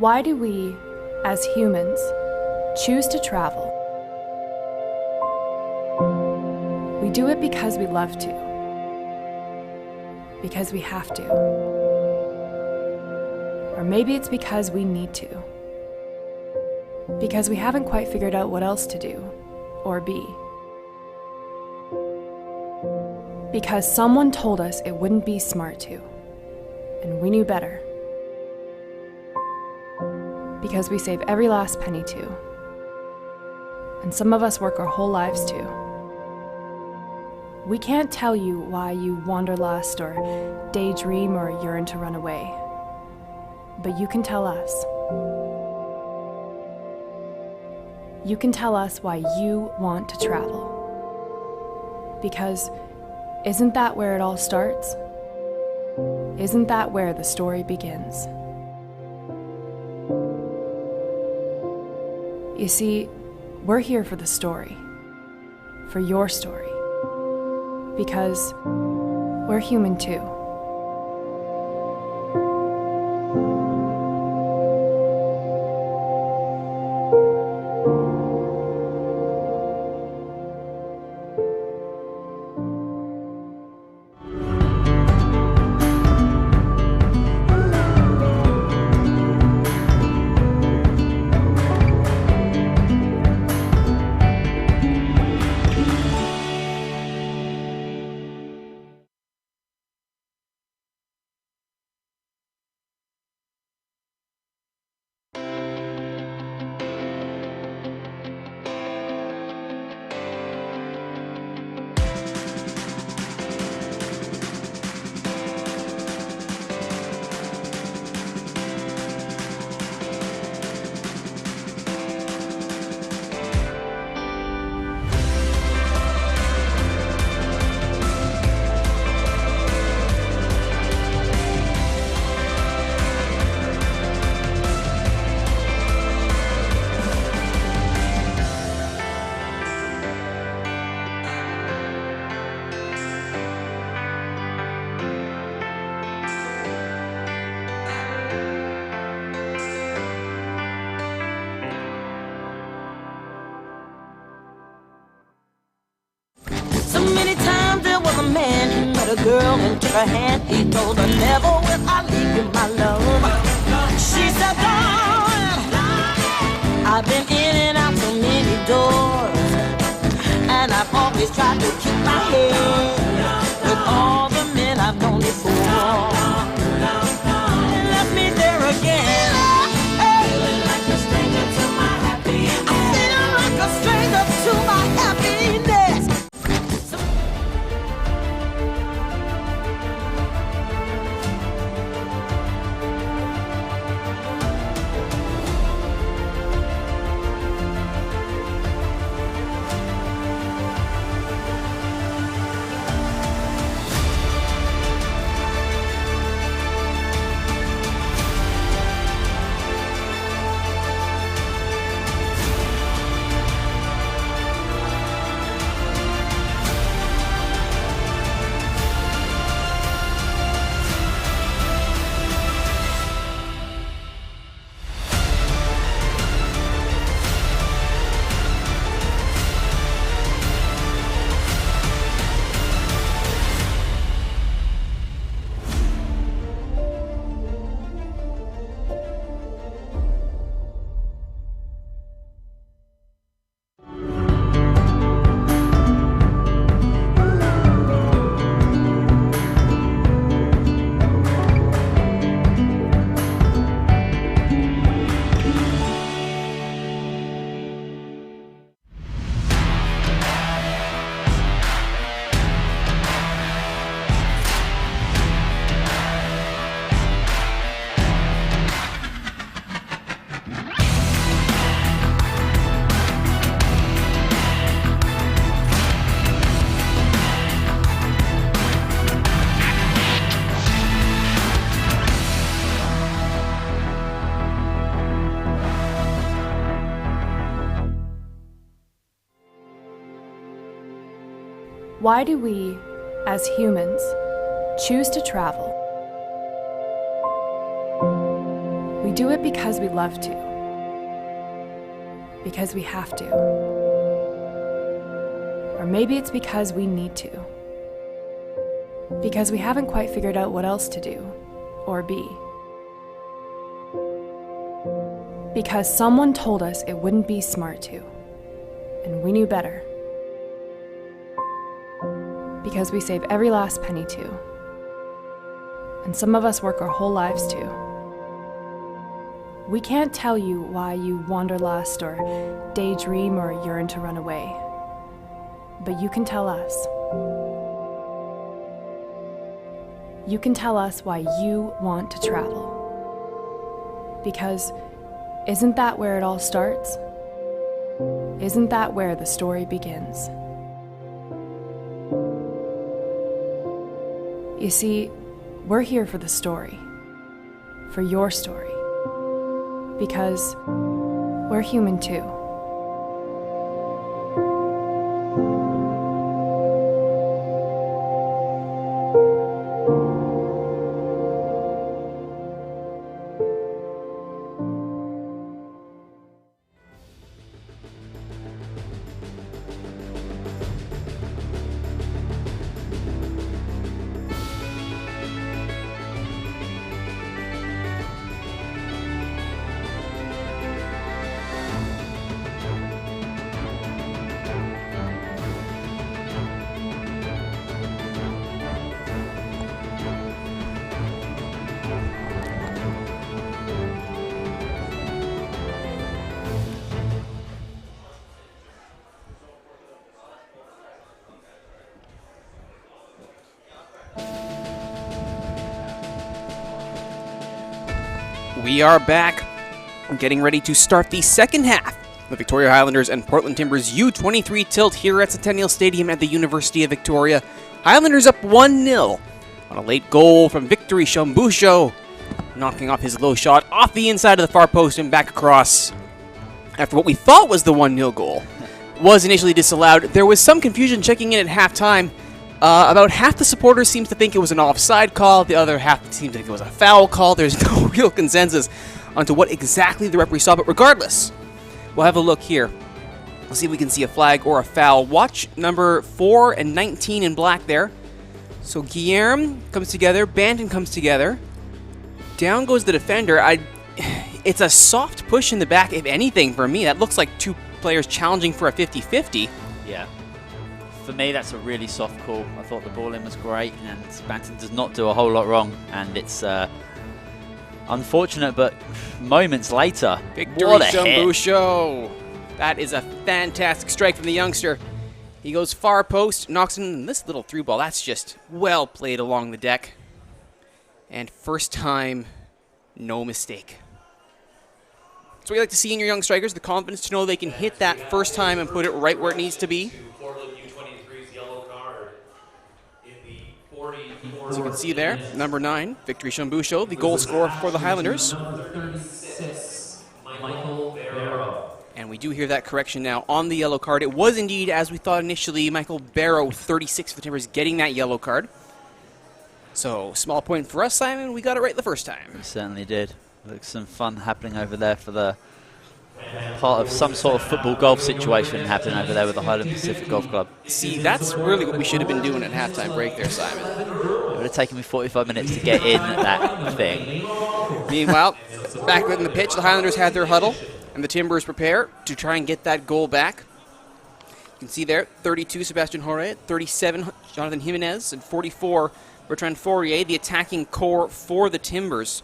Why do we, as humans, choose to travel? We do it because we love to. Because we have to. Or maybe it's because we need to. Because we haven't quite figured out what else to do or be. Because someone told us it wouldn't be smart to, and we knew better. Because we save every last penny to, and some of us work our whole lives to. We can't tell you why you wanderlust or daydream or yearn to run away, but you can tell us. You can tell us why you want to travel. Because isn't that where it all starts? Isn't that where the story begins? You see, we're here for the story, for your story, because we're human too. So many times there was a man who met a girl and took her hand. He told her, never will I leave you, my love. She said, darling, I've been in and out so many doors, and I've always tried to keep my head with all the men I've known before. And left me there again, feeling like a stranger to my happiness. I'm feeling like a stranger to my happiness. Why do we, as humans, choose to travel? We do it because we love to. Because we have to. Or maybe it's because we need to. Because we haven't quite figured out what else to do or be. Because someone told us it wouldn't be smart to, and we knew better. Because we save every last penny too. And some of us work our whole lives too. We can't tell you why you wanderlust or daydream or yearn to run away. But you can tell us. You can tell us why you want to travel. Because isn't that where it all starts? Isn't that where the story begins? You see, we're here for the story. For your story. Because we're human too. We are back, getting ready to start the second half. The Victoria Highlanders and Portland Timbers U-23 tilt here at Centennial Stadium at the University of Victoria. Highlanders up 1-0 on a late goal from Victory Shambusho, knocking off his low shot off the inside of the far post and back across. After what we thought was the 1-0 goal was initially disallowed, there was some confusion checking in at halftime. About half the supporters seems to think it was an offside call. The other half seems to think it was a foul call. There's no real consensus onto what exactly the referee saw, but regardless, we'll have a look here. We'll see if we can see a flag or a foul. Watch number 4 and 19 in black there. So Guillerme comes together, Banton comes together. Down goes the defender. It's a soft push in the back, if anything, for me. That looks like two players challenging for a 50-50. Yeah. For me, that's a really soft call. I thought the ball in was great, and Banton does not do a whole lot wrong. And it's unfortunate, but moments later, Victory what a hit. Shambusho. That is a fantastic strike from the youngster. He goes far post, knocks in this little through ball. That's just well played along the deck. And first time, no mistake. That's what you like to see in your young strikers, the confidence to know they can hit that first time and put it right where it needs to be. As you can see there, number 9, Victory Shambusho, the goal scorer for the Highlanders. Number 36, Michael Barrow. And we do hear that correction now on the yellow card. It was indeed, as we thought initially, Michael Barrow, 36 for the Timbers, getting that yellow card. So, small point for us, Simon. We got it right the first time. We certainly did. Looks some fun happening over there for the part of some sort of football golf situation happening over there with the Highland Pacific Golf Club. See, that's really what we should have been doing at halftime break there, Simon. It would have taken me 45 minutes to get in that thing. Meanwhile, back in the pitch, the Highlanders had their huddle, and the Timbers prepare to try and get that goal back. You can see there, 32, Sebastian Jorge, 37, Jonathan Jimenez, and 44, Bertrand Fourier, the attacking core for the Timbers.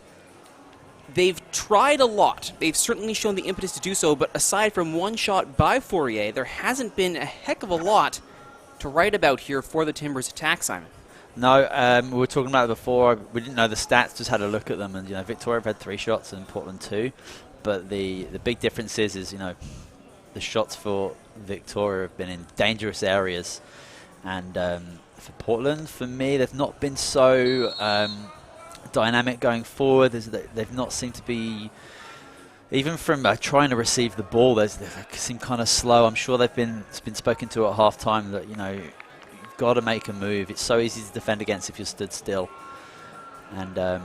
They've tried a lot. They've certainly shown the impetus to do so, but aside from one shot by Fourier, there hasn't been a heck of a lot to write about here for the Timbers' attack, Simon. No, we were talking about it before. We didn't know the stats, just had a look at them. And, Victoria have had 3 shots and Portland 2. But the big difference is, the shots for Victoria have been in dangerous areas. And for Portland, for me, they've not been so dynamic going forward. They've not seemed to be, even from trying to receive the ball, they seem kind of slow. I'm sure it's been spoken to at half time that, you've got to make a move. It's so easy to defend against if you're stood still. And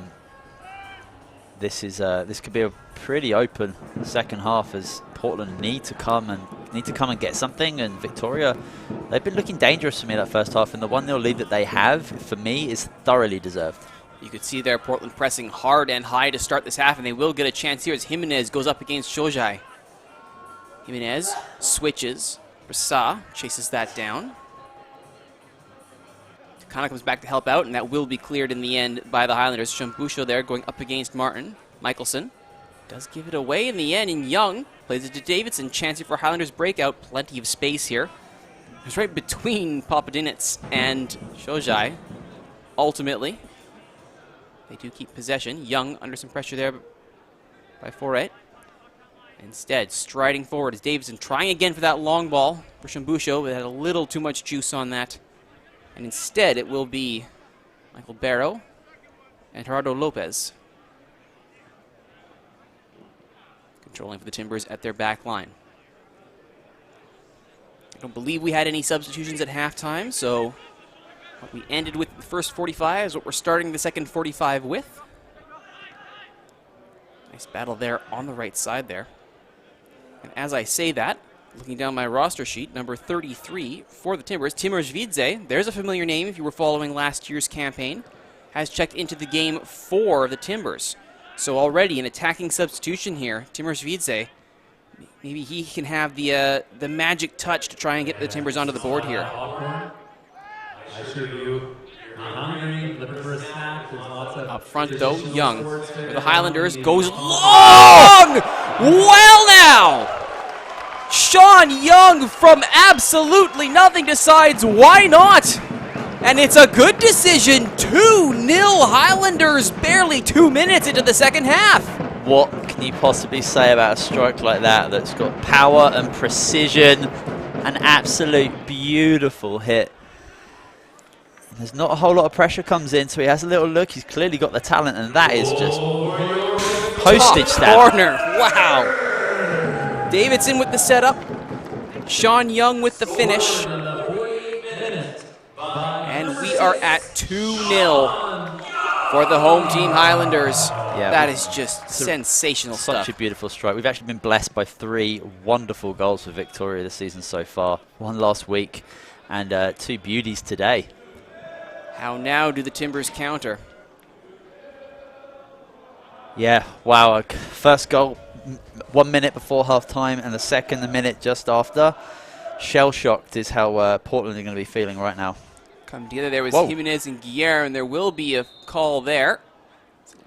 this could be a pretty open second half, as Portland need to come and get something. And Victoria, they've been looking dangerous for me that first half, and the 1-0 lead that they have, for me, is thoroughly deserved. You could see there Portland pressing hard and high to start this half, and they will get a chance here as Jimenez goes up against Shojai. Jimenez switches. Brasa chases that down. Takana comes back to help out, and that will be cleared in the end by the Highlanders. Shambusho there going up against Martin. Michelson does give it away in the end, and Young plays it to Davidson. Chance here for Highlanders breakout. Plenty of space here. It's right between Papadinets and Shojai. Ultimately, they do keep possession. Young under some pressure there by Foret. Instead, striding forward is Davidson, trying again for that long ball for Shambusho, but had a little too much juice on that. And instead, it will be Michael Barrow and Gerardo Lopez controlling for the Timbers at their back line. I don't believe we had any substitutions at halftime, so what we ended with the first 45 is what we're starting the second 45 with. Nice battle there on the right side there. And as I say that, looking down my roster sheet, number 33 for the Timbers, Timur Zvidze, there's a familiar name if you were following last year's campaign, has checked into the game for the Timbers. So already an attacking substitution here, Timur Zvidze, maybe he can have the magic touch to try and get the Timbers onto the board here. I assure you, you're hungry, looking for a snack. There's lots of Up front, though, Young for the Highlanders goes long! Well now! Sean Young from absolutely nothing decides why not? And it's a good decision. 2-0 Highlanders, barely 2 minutes into the second half. What can you possibly say about a strike like that that's got power and precision? An absolute beautiful hit. There's not a whole lot of pressure comes in, so he has a little look. He's clearly got the talent, and that is just postage stamp. Corner, wow. Davidson with the setup. Sean Young with the finish. And we are at 2-0 for the home team Highlanders. Yeah, that is just sensational stuff. Such a beautiful strike. We've actually been blessed by 3 wonderful goals for Victoria this season so far. 1 last week and 2 beauties today. How now do the Timbers counter? Yeah, wow. First goal 1 minute before half-time, and the second a minute just after. Shell-shocked is how Portland are going to be feeling right now. Come together there was Jimenez and Guillermo, and there will be a call there.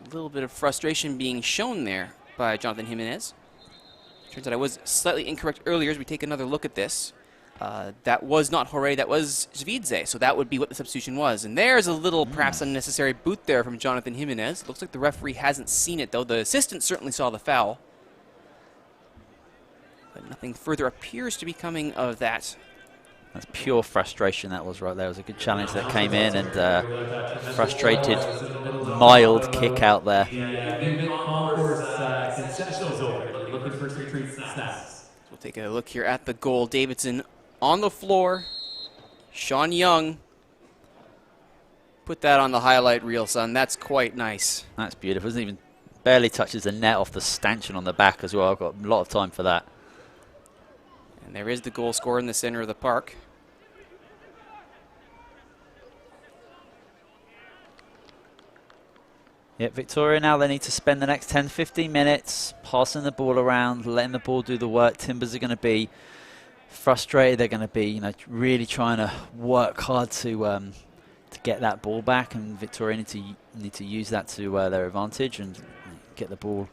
A little bit of frustration being shown there by Jonathan Jimenez. Turns out I was slightly incorrect earlier as we take another look at this. That was not Jorge, that was Zvidze, so that would be what the substitution was. And there's a little, perhaps unnecessary boot there from Jonathan Jimenez. Looks like the referee hasn't seen it, though. The assistant certainly saw the foul. But nothing further appears to be coming of that. That's pure frustration that was right there. It was a good challenge that came in, and frustrated, mild kick out there. We'll take a look here at the goal. Davidson on the floor. Sean Young. Put that on the highlight reel, son. That's quite nice. That's beautiful. Doesn't even barely touches the net off the stanchion on the back as well. I've got a lot of time for that. And there is the goal scorer in the center of the park. Yeah, Victoria now, they need to spend the next 10-15 minutes passing the ball around, letting the ball do the work. Timbers are going to be frustrated. They're going to be, really trying to work hard to get that ball back, and Victoria need to use that to their advantage and get the ball,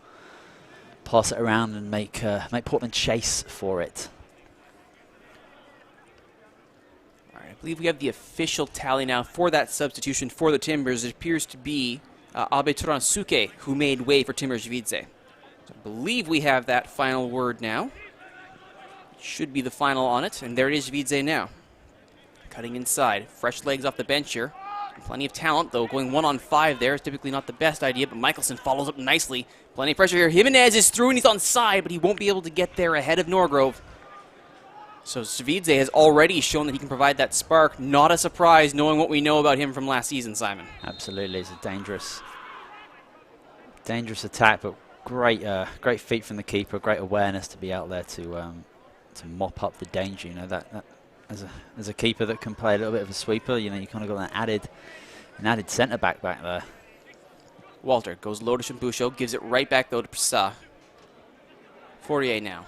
pass it around, and make Portland chase for it. I believe we have the official tally now for that substitution for the Timbers. It appears to be Abe Turansuke who made way for Timur Zvidze. So I believe we have that final word now. It should be the final on it, and there it is, Zvidze now. Cutting inside, fresh legs off the bench here. Plenty of talent, though. Going 1-on-5 there is typically not the best idea, but Michelson follows up nicely. Plenty of pressure here. Jimenez is through, and he's on side, but he won't be able to get there ahead of Norgrove. So Zvidze has already shown that he can provide that spark. Not a surprise knowing what we know about him from last season, Simon. Absolutely. It's a dangerous Dangerous attack, but great feat from the keeper. Great awareness to be out there to mop up the danger. You know, that as a keeper that can play a little bit of a sweeper, you know, you kind of got an added centre back there. Walter goes low to Shambusho, gives it right back though to Prasa. Fourier now.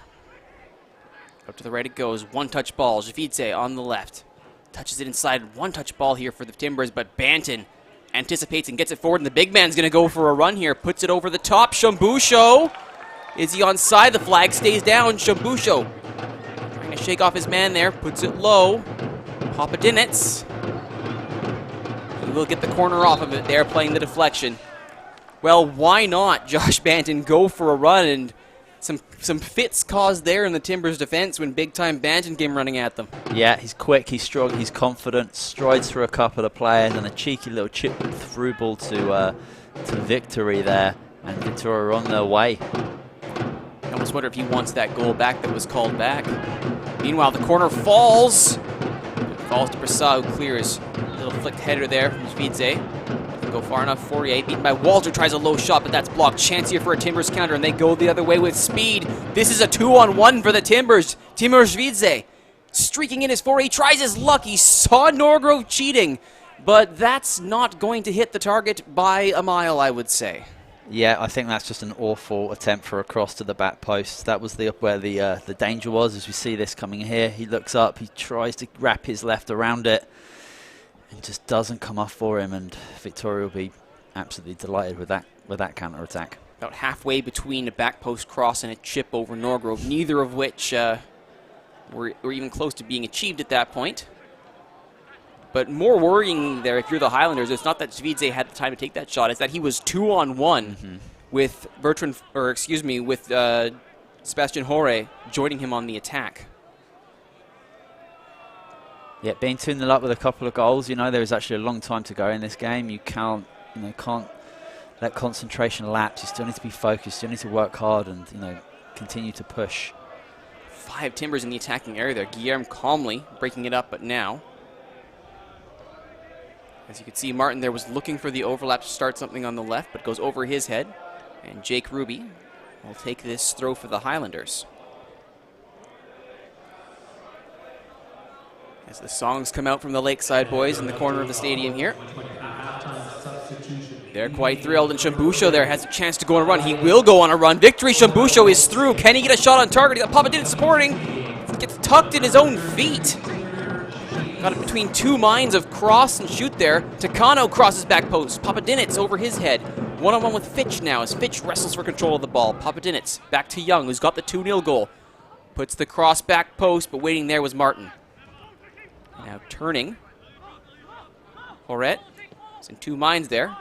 Up to the right it goes. One-touch ball. Javidze on the left. Touches it inside. One-touch ball here for the Timbers, but Banton anticipates and gets it forward, and the big man's going to go for a run here. Puts it over the top. Shambusho. Is he onside? The flag stays down. Shambusho trying to shake off his man there. Puts it low. Papadinets. He will get the corner off of it there, playing the deflection. Well, why not Josh Banton go for a run, and some fits caused there in the Timbers defense when big-time Banton came running at them. Yeah, he's quick, he's strong, he's confident, strides through a couple of players, and a cheeky little chip through ball to victory there, and Victoria are on their way. I almost wonder if he wants that goal back that was called back. Meanwhile, the corner falls. It falls to Prasa, who clears. A little flicked header there from Javidze. Go far enough. Fourier beaten by Walter, tries a low shot, but that's blocked. Chance here for a Timbers counter, and they go the other way with speed. This is a 2-on-1 for the Timbers. Timur Javidze streaking in his Fourier, tries his luck. He saw Norgrove cheating, but that's not going to hit the target by a mile, I would say. Yeah, I think that's just an awful attempt for a cross to the back post. That was where the danger was. As we see this coming here, he looks up, he tries to wrap his left around it, and just doesn't come off for him, and Victoria will be absolutely delighted with that counter attack. About halfway between a back post cross and a chip over Norgrove, neither of which were even close to being achieved at that point. But more worrying there, if you're the Highlanders, it's not that Javidze had the time to take that shot; it's that he was 2-on-1 with Sebastian Hore joining him on the attack. Yeah, being 2-0 up with a couple of goals, you know, there is actually a long time to go in this game. You can't let concentration lapse. You still need to be focused. You still need to work hard and, you know, continue to push. 5 Timbers in the attacking area there. Guillermo calmly breaking it up, but now, as you can see, Martin there was looking for the overlap to start something on the left, but goes over his head. And Jake Ruby will take this throw for the Highlanders. As the songs come out from the Lakeside boys in the corner of the stadium here. They're quite thrilled, and Shambusho there has a chance to go on a run. He will go on a run. Victory, Shambusho is through. Can he get a shot on target? He got Papadinets supporting. Gets tucked in his own feet. Got it between two minds of cross and shoot there. Takano crosses back post. Papadinets over his head. One-on-one with Fitch now as Fitch wrestles for control of the ball. Papadinets back to Young, who's got the 2-0 goal. Puts the cross back post, but waiting there was Martin. Now turning. Horet is in two minds there.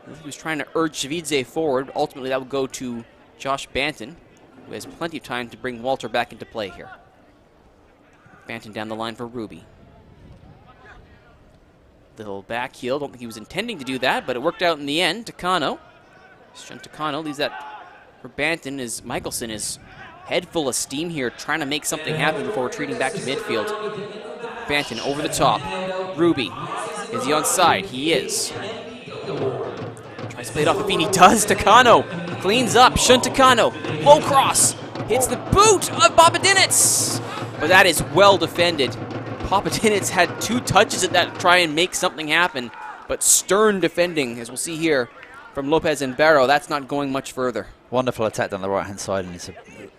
He was trying to urge Javidze forward. Ultimately, that would go to Josh Banton, who has plenty of time to bring Walter back into play here. Banton down the line for Ruby. Little back heel. Don't think he was intending to do that, but it worked out in the end. Takano. Takano leaves that for Banton as Michelson is head full of steam here, trying to make something happen before retreating back to midfield. Banton over the top. Ruby. Is he onside? He is. Tries to play it off the feet. He does. Takano cleans up. Takano. Low cross. Hits the boot of Papadinets. But that is well defended. Papadinets had 2 touches at that to try and make something happen. But stern defending, as we'll see here from Lopez and Barrow. That's not going much further. Wonderful attack down the right-hand side, and it's a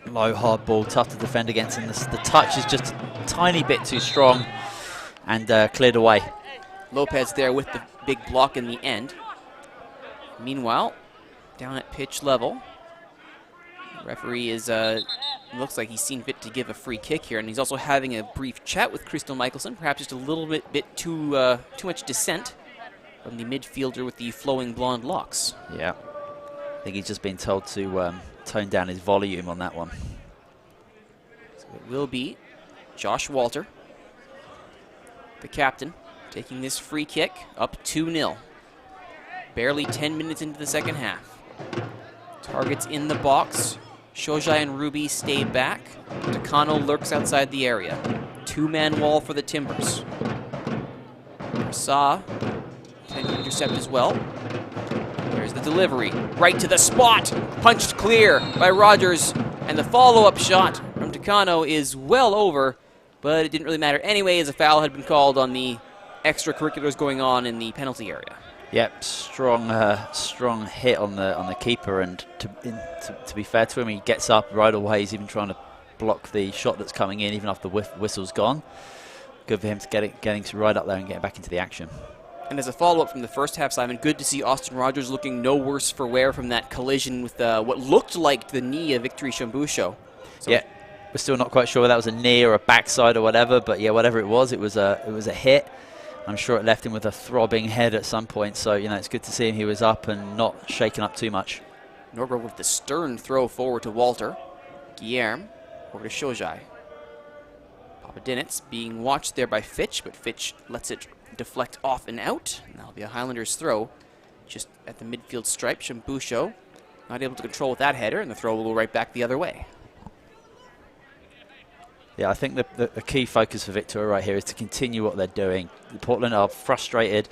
low, hard ball, tough to defend against, and the touch is just a tiny bit too strong, and cleared away. Lopez there with the big block in the end. Meanwhile, down at pitch level, the referee is, looks like he's seen fit to give a free kick here, and he's also having a brief chat with Crystal Michelson, perhaps just a little bit too much dissent from the midfielder with the flowing blonde locks. Yeah. I think he's just been told to tone down his volume on that one. So it will be Josh Walter, the captain, taking this free kick up 2-0. Barely 10 minutes into the second half. Targets in the box. Shojai and Ruby stay back. Takano lurks outside the area. 2-man wall for the Timbers. Prasa can intercept as well. Here's the delivery, right to the spot, punched clear by Rogers, and the follow-up shot from Takano is well over, but it didn't really matter anyway as a foul had been called on the extracurriculars going on in the penalty area. Yep, strong hit on the keeper, and to be fair to him, he gets up right away. He's even trying to block the shot that's coming in, even after the whistle's gone. Good for him to getting right up there and getting back into the action. And as a follow-up from the first half, Simon, good to see Austin Rogers looking no worse for wear from that collision with what looked like the knee of Victory Shambusho. So yeah, we're still not quite sure whether that was a knee or a backside or whatever, but yeah, whatever it was a hit. I'm sure it left him with a throbbing head at some point, so it's good to see him. He was up and not shaken up too much. Norberg with the stern throw forward to Walter. Guillerme over to Shojai. Papadinitz being watched there by Fitch, but Fitch lets it deflect off and out. And that'll be a Highlanders throw just at the midfield stripe. Shambusho not able to control with that header, and the throw will go right back the other way. Yeah, I think the key focus for Victoria right here is to continue what they're doing. Portland are frustrated.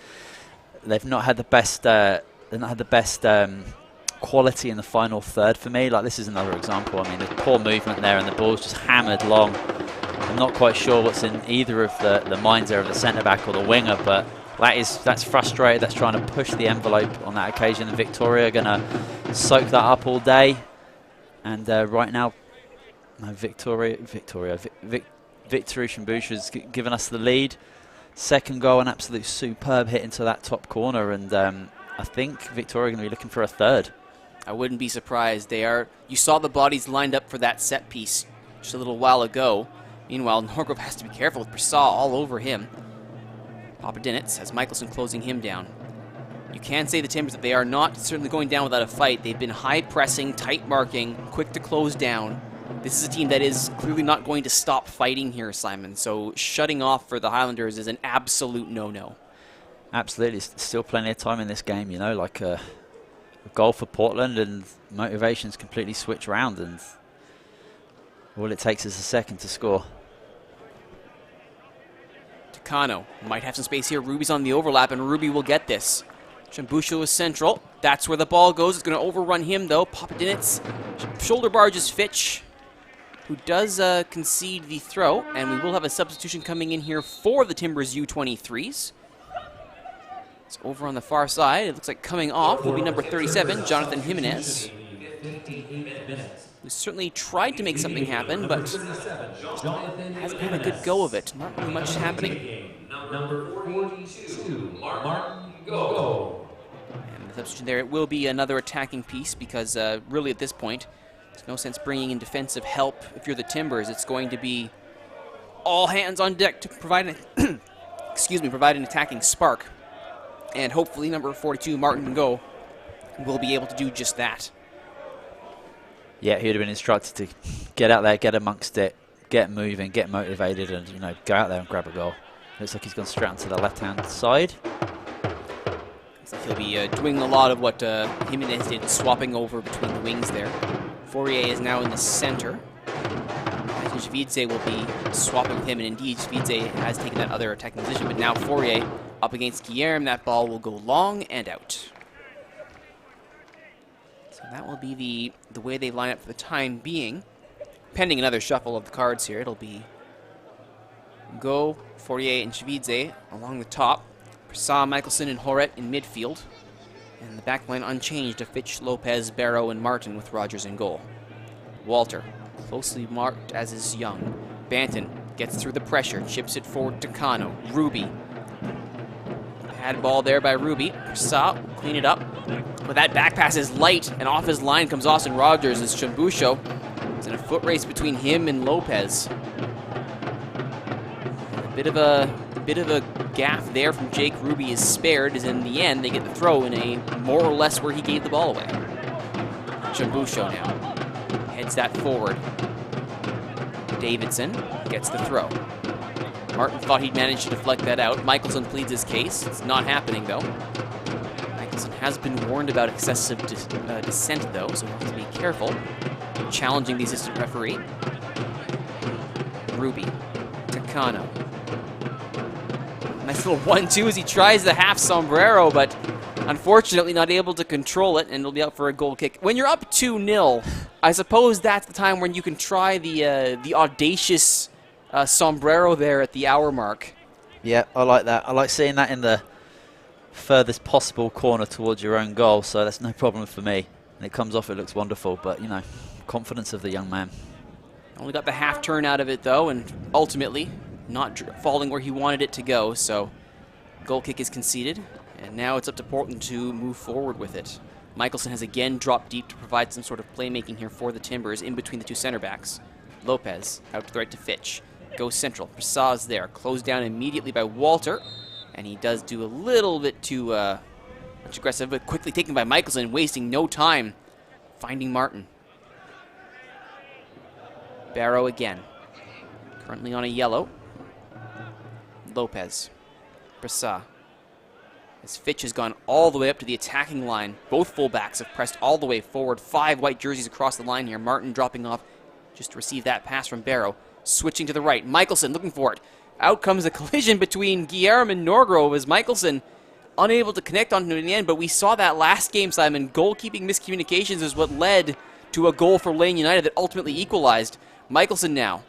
They've not had the best. Quality in the final third for me. Like, this is another example. I mean, there's poor movement there, and the ball's just hammered long. I'm not quite sure what's in either of the minds there of the centre back or the winger, but that's frustrated. That's trying to push the envelope on that occasion. And Victoria are going to soak that up all day. And right now, Victory Shambusho has given us the lead. Second goal, an absolute superb hit into that top corner, and I think Victoria are going to be looking for a third. I wouldn't be surprised. They are. You saw the bodies lined up for that set piece just a little while ago. Meanwhile, Norgrove has to be careful with Brissaw all over him. Papadinitz has Michelson closing him down. You can say the Timbers that they are not certainly going down without a fight. They've been high pressing, tight marking, quick to close down. This is a team that is clearly not going to stop fighting here, Simon. So shutting off for the Highlanders is an absolute no-no. Absolutely. Still plenty of time in this game, like a goal for Portland and motivations completely switch around, and all it takes is a second to score. Takano might have some space here. Ruby's on the overlap, and Ruby will get this. Shambusho is central. That's where the ball goes. It's going to overrun him, though. Papadinitz shoulder barges Fitch, who does concede the throw, and we will have a substitution coming in here for the Timbers U-23s. It's over on the far side. It looks like coming off will be number 37, Jonathan Jimenez, who certainly tried to make something happen, but hasn't had a good go of it. Not really much happening. Number 42, Martin Go. And the substitution there, it will be another attacking piece, because really at this point, there's no sense bringing in defensive help. If you're the Timbers, it's going to be all hands on deck to provide an provide an attacking spark. And hopefully number 42, Martin Go, will be able to do just that. Yeah, he would have been instructed to get out there, get amongst it, get moving, get motivated, and go out there and grab a goal. Looks like he's gone straight onto the left-hand side. He'll be doing a lot of what Jimenez did, swapping over between the wings there. Fourier is now in the center. Shvidze will be swapping with him, and indeed Shvidze has taken that other attacking position, but now Fourier up against Guillerme. That ball will go long and out. So that will be the way they line up for the time being. Pending another shuffle of the cards here, it'll be Go, Fourier, and Shvidze along the top. Brissaw, Michelson, and Horet in midfield. And the back line unchanged to Fitch, Lopez, Barrow, and Martin with Rogers in goal. Walter, closely marked as is Young. Banton gets through the pressure, chips it forward to Kano. Ruby. Bad ball there by Ruby. Brissaw will clean it up. But that back pass is light, and off his line comes Austin Rogers as Shambusho. It's in a foot race between him and Lopez. A bit of a gaff there from Jake Ruby is spared, as in the end they get the throw in a more or less where he gave the ball away. Shambusho now heads that forward. Davidson gets the throw. Martin thought he'd managed to deflect that out. Michelson pleads his case. It's not happening, though. Michelson has been warned about excessive dissent, though, so we'll have to be careful challenging the assistant referee. Ruby. Takano. Nice little 1-2 as he tries the half sombrero, but Unfortunately, not able to control it, and it'll be out for a goal kick. When you're up 2-0, I suppose that's the time when you can try the audacious sombrero there at the hour mark. Yeah, I like that. I like seeing that in the furthest possible corner towards your own goal, so that's no problem for me. And it comes off, it looks wonderful, but, you know, confidence of the young man. Only got the half turn out of it, though, and ultimately not falling where he wanted it to go, so goal kick is conceded. And now it's up to Portland to move forward with it. Michelson has again dropped deep to provide some sort of playmaking here for the Timbers in between the two center backs. Lopez out to the right to Fitch. Goes central. Prasaz there. Closed down immediately by Walter. And he does do a little bit too much aggressive, but quickly taken by Michelson, wasting no time finding Martin. Barrow again. Currently on a yellow. Lopez. Prasaz. As Fitch has gone all the way up to the attacking line. Both fullbacks have pressed all the way forward. 5 white jerseys across the line here. Martin dropping off just to receive that pass from Barrow. Switching to the right. Michelson looking for it. Out comes a collision between Guillermo and Norgrove as Michelson unable to connect onto it in the end. But we saw that last game, Simon. Goalkeeping miscommunications is what led to a goal for Lane United that ultimately equalized. Michelson now.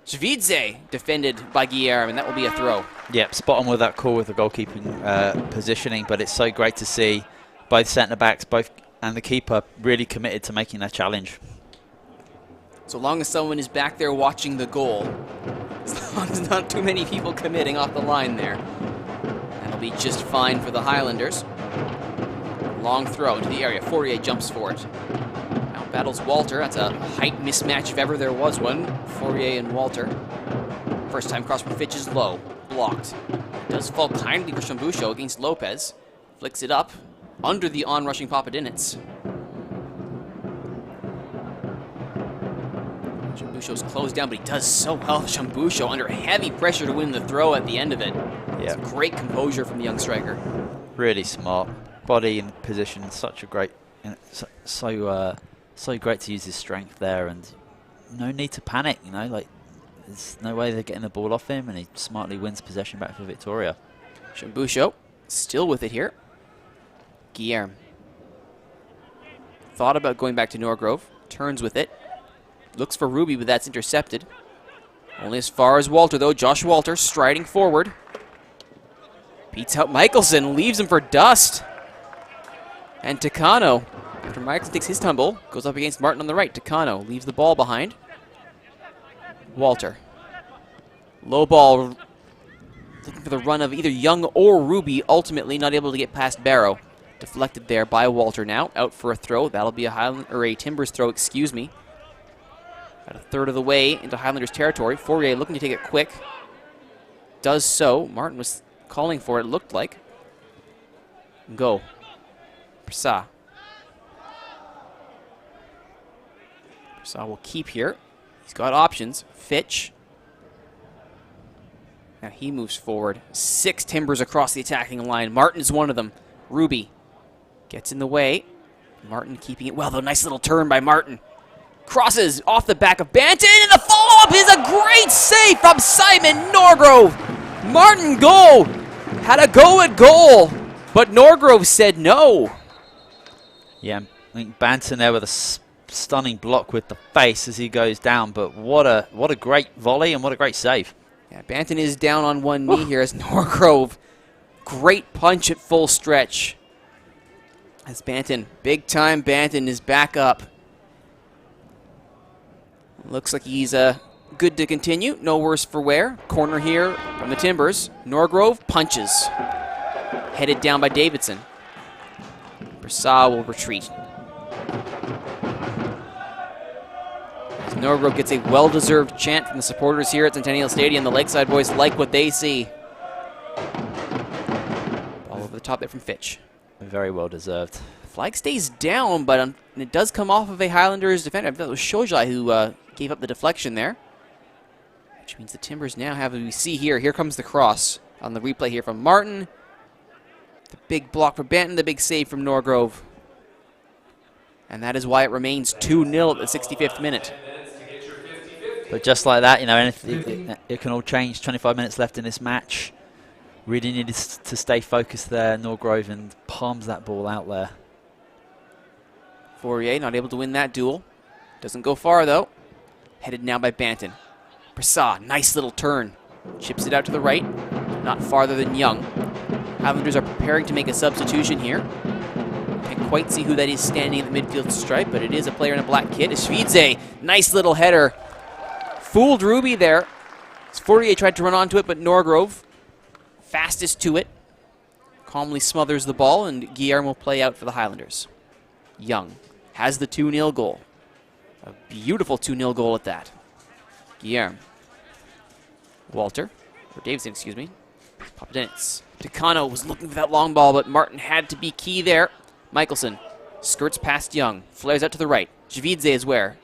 Shvidze defended by Guillermo, and that will be a throw. Yep, spot on with that call with the goalkeeping positioning, but it's so great to see both centre-backs and the keeper really committed to making that challenge. So long as someone is back there watching the goal, as long as not too many people committing off the line there, that'll be just fine for the Highlanders. Long throw into the area. Fourier jumps for it. Now battles Walter. That's a height mismatch if ever there was one. Fourier and Walter. First time cross from Fitch is low. Blocked. Does fall kindly for Shambusho against Lopez. Flicks it up under the on-rushing Papadinets. Shambusho's closed down, but he does so well. Shambusho under heavy pressure to win the throw at the end of it. Yeah, Great composure from the young striker. Really smart. Body and position, such a great, so great to use his strength there, and no need to panic, you know, like there's no way they're getting the ball off him, and he smartly wins possession back for Victoria. Shambusho still with it here. Guillermo thought about going back to Norgrove, turns with it, looks for Ruby, but that's intercepted. Only as far as Walter, though. Josh Walter striding forward. Beats out Michelson, leaves him for dust. And Takano, after Michelson takes his tumble, goes up against Martin on the right. Takano leaves the ball behind. Walter. Low ball, looking for the run of either Young or Ruby, ultimately not able to get past Barrow. Deflected there by Walter now, out for a throw. That'll be a Timbers throw, excuse me. About a third of the way into Highlanders territory. Fourier looking to take it quick. Does so. Martin was calling for it, looked like. Go. Prasaz. Prasaz will keep here. He's got options. Fitch. Now he moves forward. 6 Timbers across the attacking line. Martin's one of them. Ruby gets in the way. Martin keeping it well, though. Nice little turn by Martin. Crosses off the back of Banton, and the follow-up is a great save from Simon Norgrove. Martin goal. Had a go at goal, but Norgrove said no. Yeah, I think Banton there with a stunning block with the face as he goes down, but what a great volley and what a great save. Yeah, Banton is down on one knee here as Norgrove. Great punch at full stretch. As Banton, big time Banton is back up. Looks like he's good to continue. No worse for wear. Corner here from the Timbers. Norgrove punches. Headed down by Davidson. Prasaz will retreat. As Norgrove gets a well-deserved chant from the supporters here at Centennial Stadium. The Lakeside boys like what they see. Ball over the top there from Fitch. Very well deserved. Flag stays down, but it does come off of a Highlanders defender. I thought it was Shojai who gave up the deflection there. Which means the Timbers now have, as we see here, here comes the cross on the replay here from Martin. The big block for Banton, the big save from Norgrove. And that is why it remains 2-0 at the 65th minute. But just like that, you know, it can all change. 25 minutes left in this match. Really needed to stay focused there, Norgrove, and palms that ball out there. Fourier not able to win that duel. Doesn't go far, though. Headed now by Banton. Prasad, nice little turn. Chips it out to the right. Not farther than Young. Highlanders are preparing to make a substitution here. Can't quite see who that is standing in the midfield stripe, but it is a player in a black kit. Ishvidze, nice little header. Fooled Ruby there. Fourier tried to run onto it, but Norgrove, fastest to it, calmly smothers the ball, and Guillermo will play out for the Highlanders. Young has the 2-0 goal. A beautiful 2-0 goal at that. Guillermo. Walter, or Davidson, excuse me. Papadinitz. Takano was looking for that long ball, but Martin had to be key there. Michelson skirts past Young, flares out to the right. Javidze is where?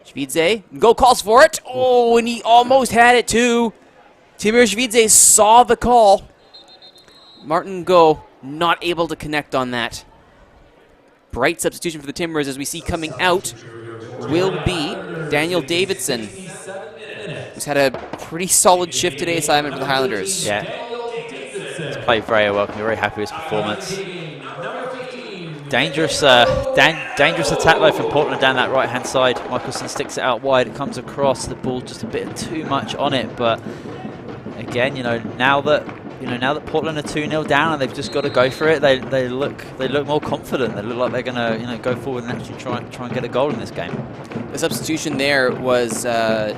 Javidze, go calls for it. Oh, and he almost had it too. Timur Javidze saw the call. Martin Go not able to connect on that. Bright substitution for the Timbers as we see coming out will be Daniel Davidson, who's had a pretty solid shift today, Simon, for the Highlanders. Yeah, he's played very well. I'm very happy with his performance. Dangerous dangerous attack though from Portland down that right-hand side. Michelson sticks it out wide. It comes across the ball, just a bit too much on it. But again, now that Portland are 2-0 down and they've just got to go for it, they look more confident. They look like they're gonna go forward and actually try and get a goal in this game. The substitution there was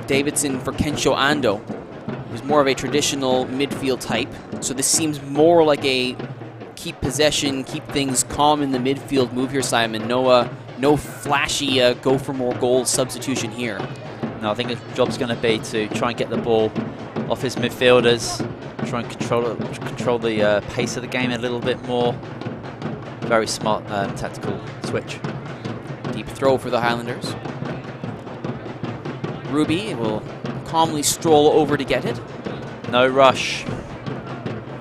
Davidson for Kensho Ando, who's more of a traditional midfield type. So this seems more like a keep possession, keep things calm in the midfield move here, Simon. No flashy go for more goals substitution here. No, I think his job's going to be to try and get the ball off his midfielders, try and control the pace of the game a little bit more. Very smart tactical switch. Deep throw for the Highlanders. Ruby will calmly stroll over to get it. No rush.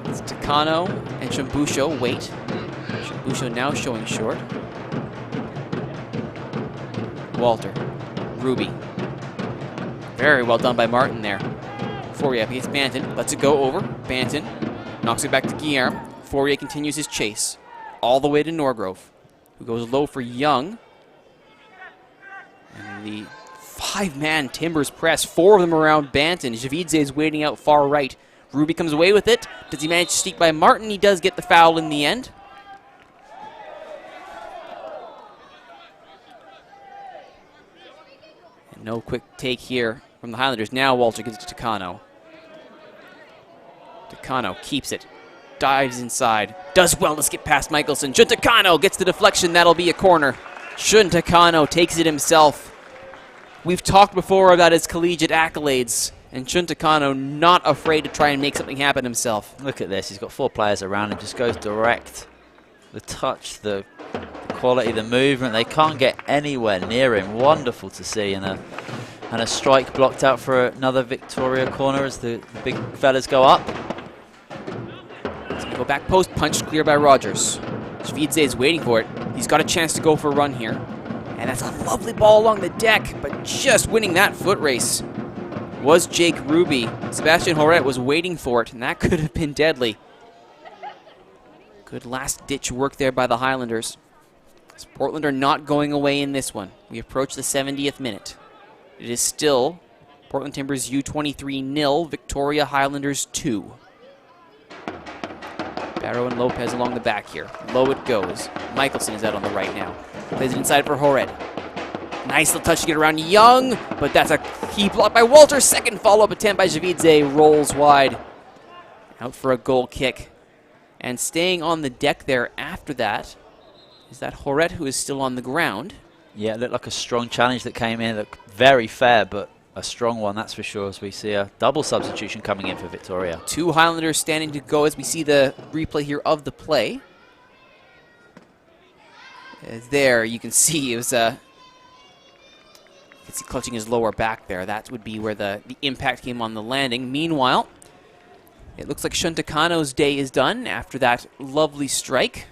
It's Takano and Shambusho wait. Shambusho now showing short. Walter. Ruby. Very well done by Martin there. Fourier against Banton. Lets it go over. Banton knocks it back to Guillermo. Fourier continues his chase. All the way to Norgrove, who goes low for Young. And the 5-man Timbers press. 4 of them around Banton. Javidze is waiting out far right. Ruby comes away with it. Does he manage to sneak by Martin? He does get the foul in the end. And no quick take here from the Highlanders. Now Walter gives it to Takano. Takano keeps it. Dives inside. Does well to skip past Michelson. Shun Takano gets the deflection. That'll be a corner. Shun Takano takes it himself. We've talked before about his collegiate accolades. And Shun Takano not afraid to try and make something happen himself. Look at this. He's got 4 players around and just goes direct. The touch, the quality, the movement. They can't get anywhere near him. Wonderful to see. And a strike blocked out for another Victoria corner as the big fellas go up. It's going to go back post. Punched clear by Rogers. Javidze is waiting for it. He's got a chance to go for a run here. And that's a lovely ball along the deck. But just winning that foot race was Jake Ruby. Sebastian Horet was waiting for it, and that could have been deadly. Good last-ditch work there by the Highlanders. Portland are not going away in this one. We approach the 70th minute. It is still Portland Timbers U-23 0, Victoria Highlanders 2. Barrow and Lopez along the back here. Low it goes. Michelson is out on the right now. Plays it inside for Horet. Nice little touch to get around Young, but that's a key block by Walter. Second follow-up attempt by Javidze, rolls wide. Out for a goal kick. And staying on the deck there after that is that Horet, who is still on the ground. Yeah, it looked like a strong challenge that came in. Looked very fair, but a strong one, that's for sure, as we see a double substitution coming in for Victoria. 2 Highlanders standing to go as we see the replay here of the play. There, you can see it was you can see clutching his lower back there. That would be where the impact came on the landing. Meanwhile, it looks like Shun Takano's day is done after that lovely strike.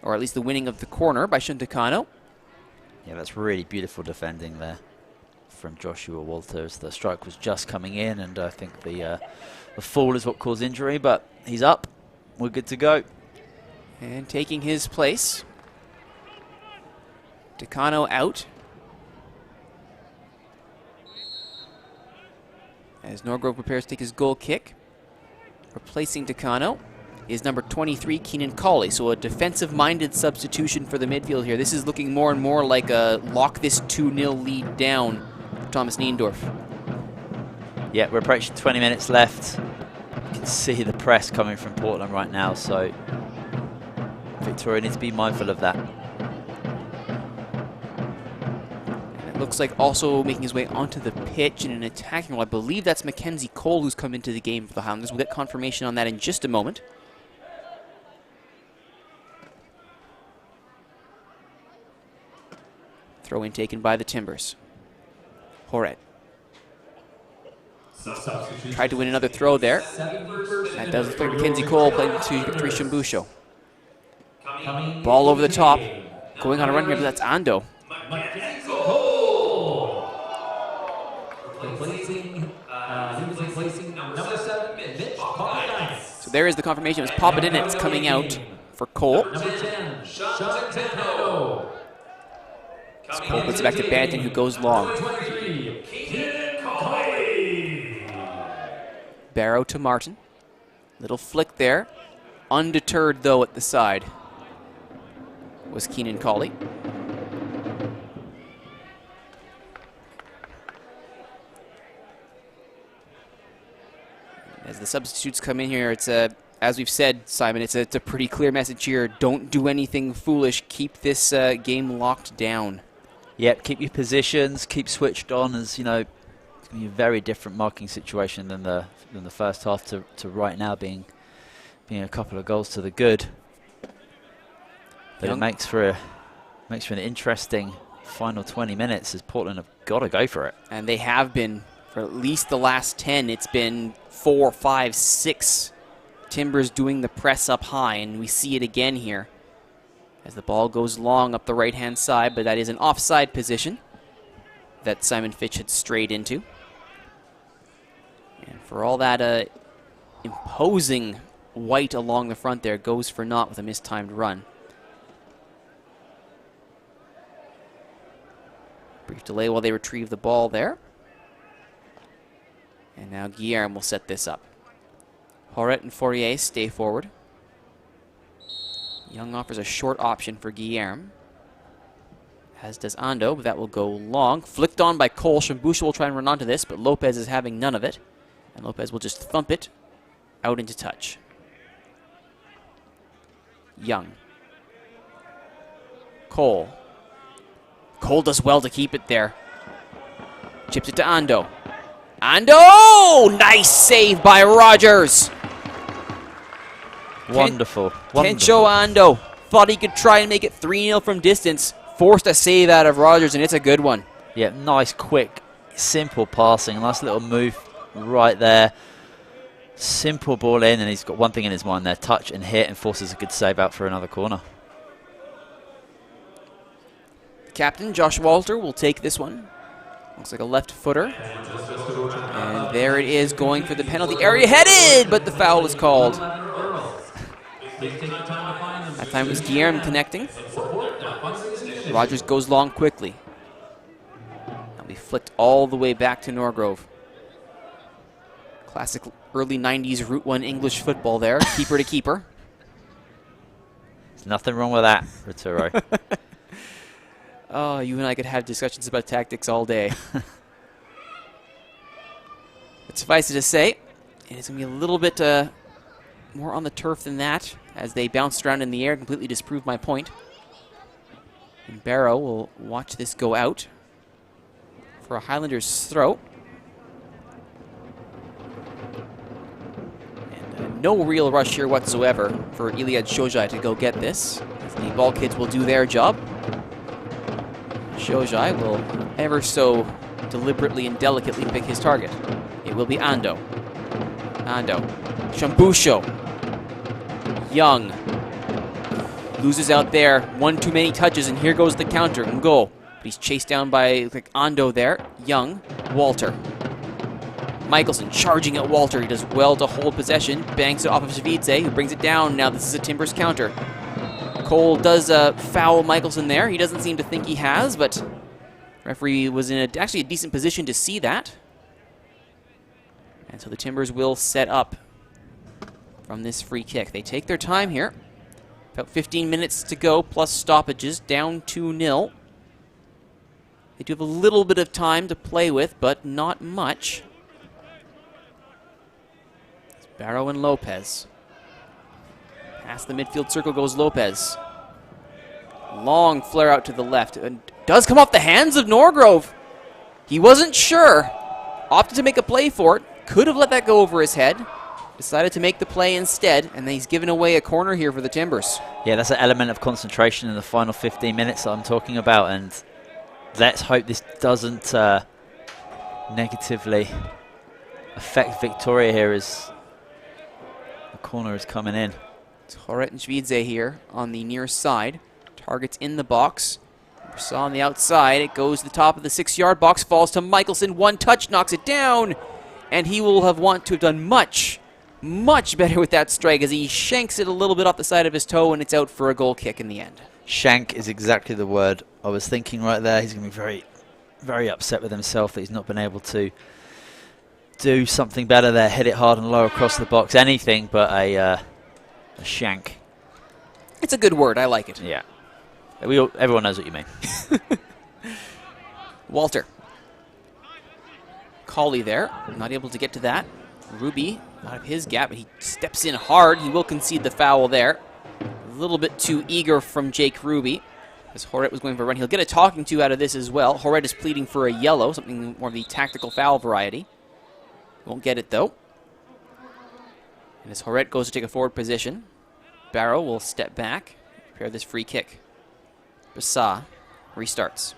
Or at least the winning of the corner by Shun Takano. Yeah, that's really beautiful defending there from Joshua Walters. The strike was just coming in, and I think the fall is what caused injury, but he's up. We're good to go. And taking his place, Takano out. As Norgrove prepares to take his goal kick. Replacing Takano is number 23, Keenan Cawley. So a defensive-minded substitution for the midfield here. This is looking more and more like a lock this 2-0 lead down for Thomas Niendorf. Yeah, we're approaching 20 minutes left. You can see the press coming from Portland right now, so Victoria needs to be mindful of that. And it looks like also making his way onto the pitch in an attacking role. I believe that's Mackenzie Cole who's come into the game for the Highlanders. We'll get confirmation on that in just a moment. Throw in taken by the Timbers. Horet. Tried to win another throw there. That does look like Mackenzie Cole playing to Victory Shambusho. Ball over the top. Going on a run here, but that's Ando. So there is the confirmation. It was popping in, it's coming out for Cole. So Cole puts it back to Banton, who goes long. Barrow to Martin. Little flick there. Undeterred, though, at the side was Keenan Cawley. As the substitutes come in here, it's a, as we've said, Simon, it's a pretty clear message here. Don't do anything foolish. Keep this game locked down. Yep, keep your positions, keep switched on, as you know, it's going to be a very different marking situation than the first half to right now being a couple of goals to the good. But it makes for an interesting final 20 minutes as Portland have got to go for it. And they have been for at least the last 10. It's been 4, 5, 6 Timbers doing the press up high, and we see it again here as the ball goes long up the right-hand side, but that is an offside position that Simon Fitch had strayed into. And for all that imposing white along the front there, goes for naught with a mistimed run. Brief delay while they retrieve the ball there. And now Guillermo will set this up. Horet and Fourier stay forward. Young offers a short option for Guillermo, as does Ando, but that will go long. Flicked on by Cole. Shambusha will try and run onto this, but Lopez is having none of it. And Lopez will just thump it out into touch. Young. Cole. Cole does well to keep it there. Chips it to Ando. Ando! Nice save by Rogers. Wonderful. Kencho Ando thought he could try and make it 3-0 from distance. Forced a save out of Rogers, and it's a good one. Yeah, nice, quick, simple passing. Nice little move right there. Simple ball in, and he's got one thing in his mind there. Touch and hit, and forces a good save out for another corner. Captain Josh Walter will take this one. Looks like a left footer. And there it is, going for the penalty area. Headed, but the foul is called. That time it was Guillermo connecting. Rogers goes long quickly. That'll be flicked all the way back to Norgrove. Classic early 90s Route 1 English football there. Keeper to keeper. There's nothing wrong with that, Arturo. Oh, you and I could have discussions about tactics all day. But suffice it to say, it's going to be a little bit more on the turf than that, as they bounced around in the air, completely disproved my point. And Barrow will watch this go out for a Highlanders throw. And no real rush here whatsoever for Iliad Shojai to go get this, as the ball kids will do their job. Shojai will ever so deliberately and delicately pick his target. It will be Ando. Ando. Shambusho. Young. Loses out there. One too many touches, and here goes the counter. Ngo. But he's chased down by Ando there. Young. Walter. Michelson charging at Walter. He does well to hold possession. Bangs it off of Shavidze, who brings it down. Now this is a Timbers counter. Cole does foul Michelson there. He doesn't seem to think he has, but referee was in actually a decent position to see that. And so the Timbers will set up from this free kick. They take their time here. About 15 minutes to go, plus stoppages, down 2-0. They do have a little bit of time to play with, but not much. It's Barrow and Lopez. Past the midfield circle goes Lopez. Long flare out to the left. And does come off the hands of Norgrove. He wasn't sure. Opted to make a play for it. Could have let that go over his head. Decided to make the play instead, and he's given away a corner here for the Timbers. Yeah, that's an element of concentration in the final 15 minutes that I'm talking about, and let's hope this doesn't negatively affect Victoria here as the corner is coming in. It's Horet and Schwiedze here on the near side. Target's in the box. Saw on the outside. It goes to the top of the 6-yard box, falls to Michelson. One touch, knocks it down, and he will have want to have done much better with that strike as he shanks it a little bit off the side of his toe, and it's out for a goal kick in the end. Shank is exactly the word I was thinking right there. He's going to be very, very upset with himself that he's not been able to do something better there. Hit it hard and low across the box. Anything but a shank. It's a good word. I like it. Yeah. Everyone knows what you mean. Walter. Colley there. Not able to get to that. Ruby out of his gap, but he steps in hard. He will concede the foul there. A little bit too eager from Jake Ruby, as Horet was going for a run. He'll get a talking to out of this as well. Horet is pleading for a yellow, something more of the tactical foul variety. Won't get it, though. And as Horet goes to take a forward position, Barrow will step back, prepare this free kick. Bassa restarts.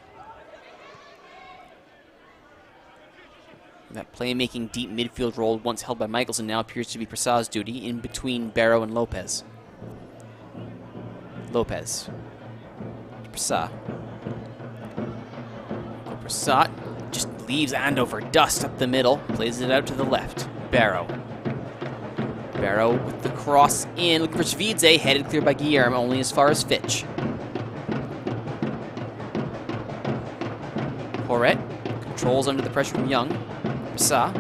That playmaking deep midfield role once held by Michelson now appears to be Prasad's duty in between Barrow and Lopez. Lopez. Prasad. Prasad just leaves Ando for dust up the middle. Plays it out to the left. Barrow. Barrow with the cross in. Looking for Schwiedze. Headed clear by Guillermo, only as far as Fitch. Horet controls under the pressure from Young. Sa.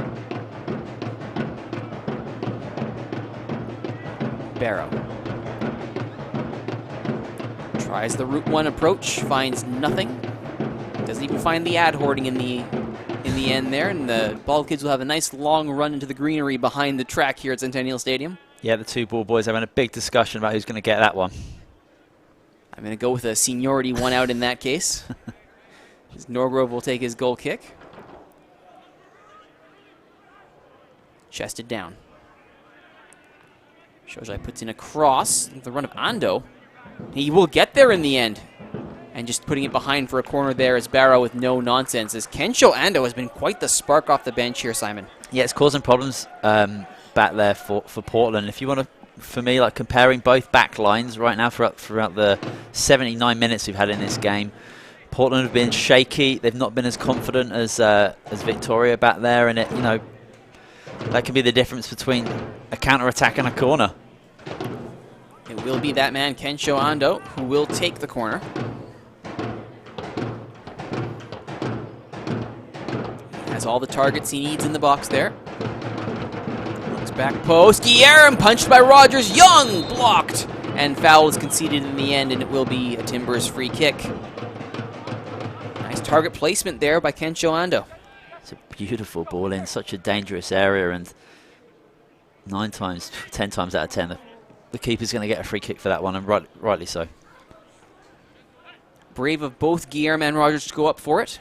Barrow. Tries the Route 1 approach, finds nothing. Doesn't even find the ad hoarding in the end there, and the Ball Kids will have a nice long run into the greenery behind the track here at Centennial Stadium. Yeah, the two ball boys are having a big discussion about who's going to get that one. I'm going to go with a seniority one out in that case. Norgrove will take his goal kick. Chested down. Shojai puts in a cross. The run of Ando. He will get there in the end. And just putting it behind for a corner there is Barrow with no nonsense. As Kensho Ando has been quite the spark off the bench here, Simon. Yeah, it's causing problems back there for Portland. If you want to, for me, like comparing both back lines right now throughout the 79 minutes we've had in this game, Portland have been shaky. They've not been as confident as Victoria back there, and it, you know, that can be the difference between a counter-attack and a corner. It will be that man, Kensho Ando, who will take the corner. Has all the targets he needs in the box there. Looks back post. Guillermo punched by Rogers. Young blocked. And foul is conceded in the end, and it will be a Timbers free kick. Nice target placement there by Kensho Ando. It's a beautiful ball in such a dangerous area, and 10 times out of 10, the keeper's going to get a free kick for that one, and rightly so. Brave of both Guillermo and Rogers to go up for it.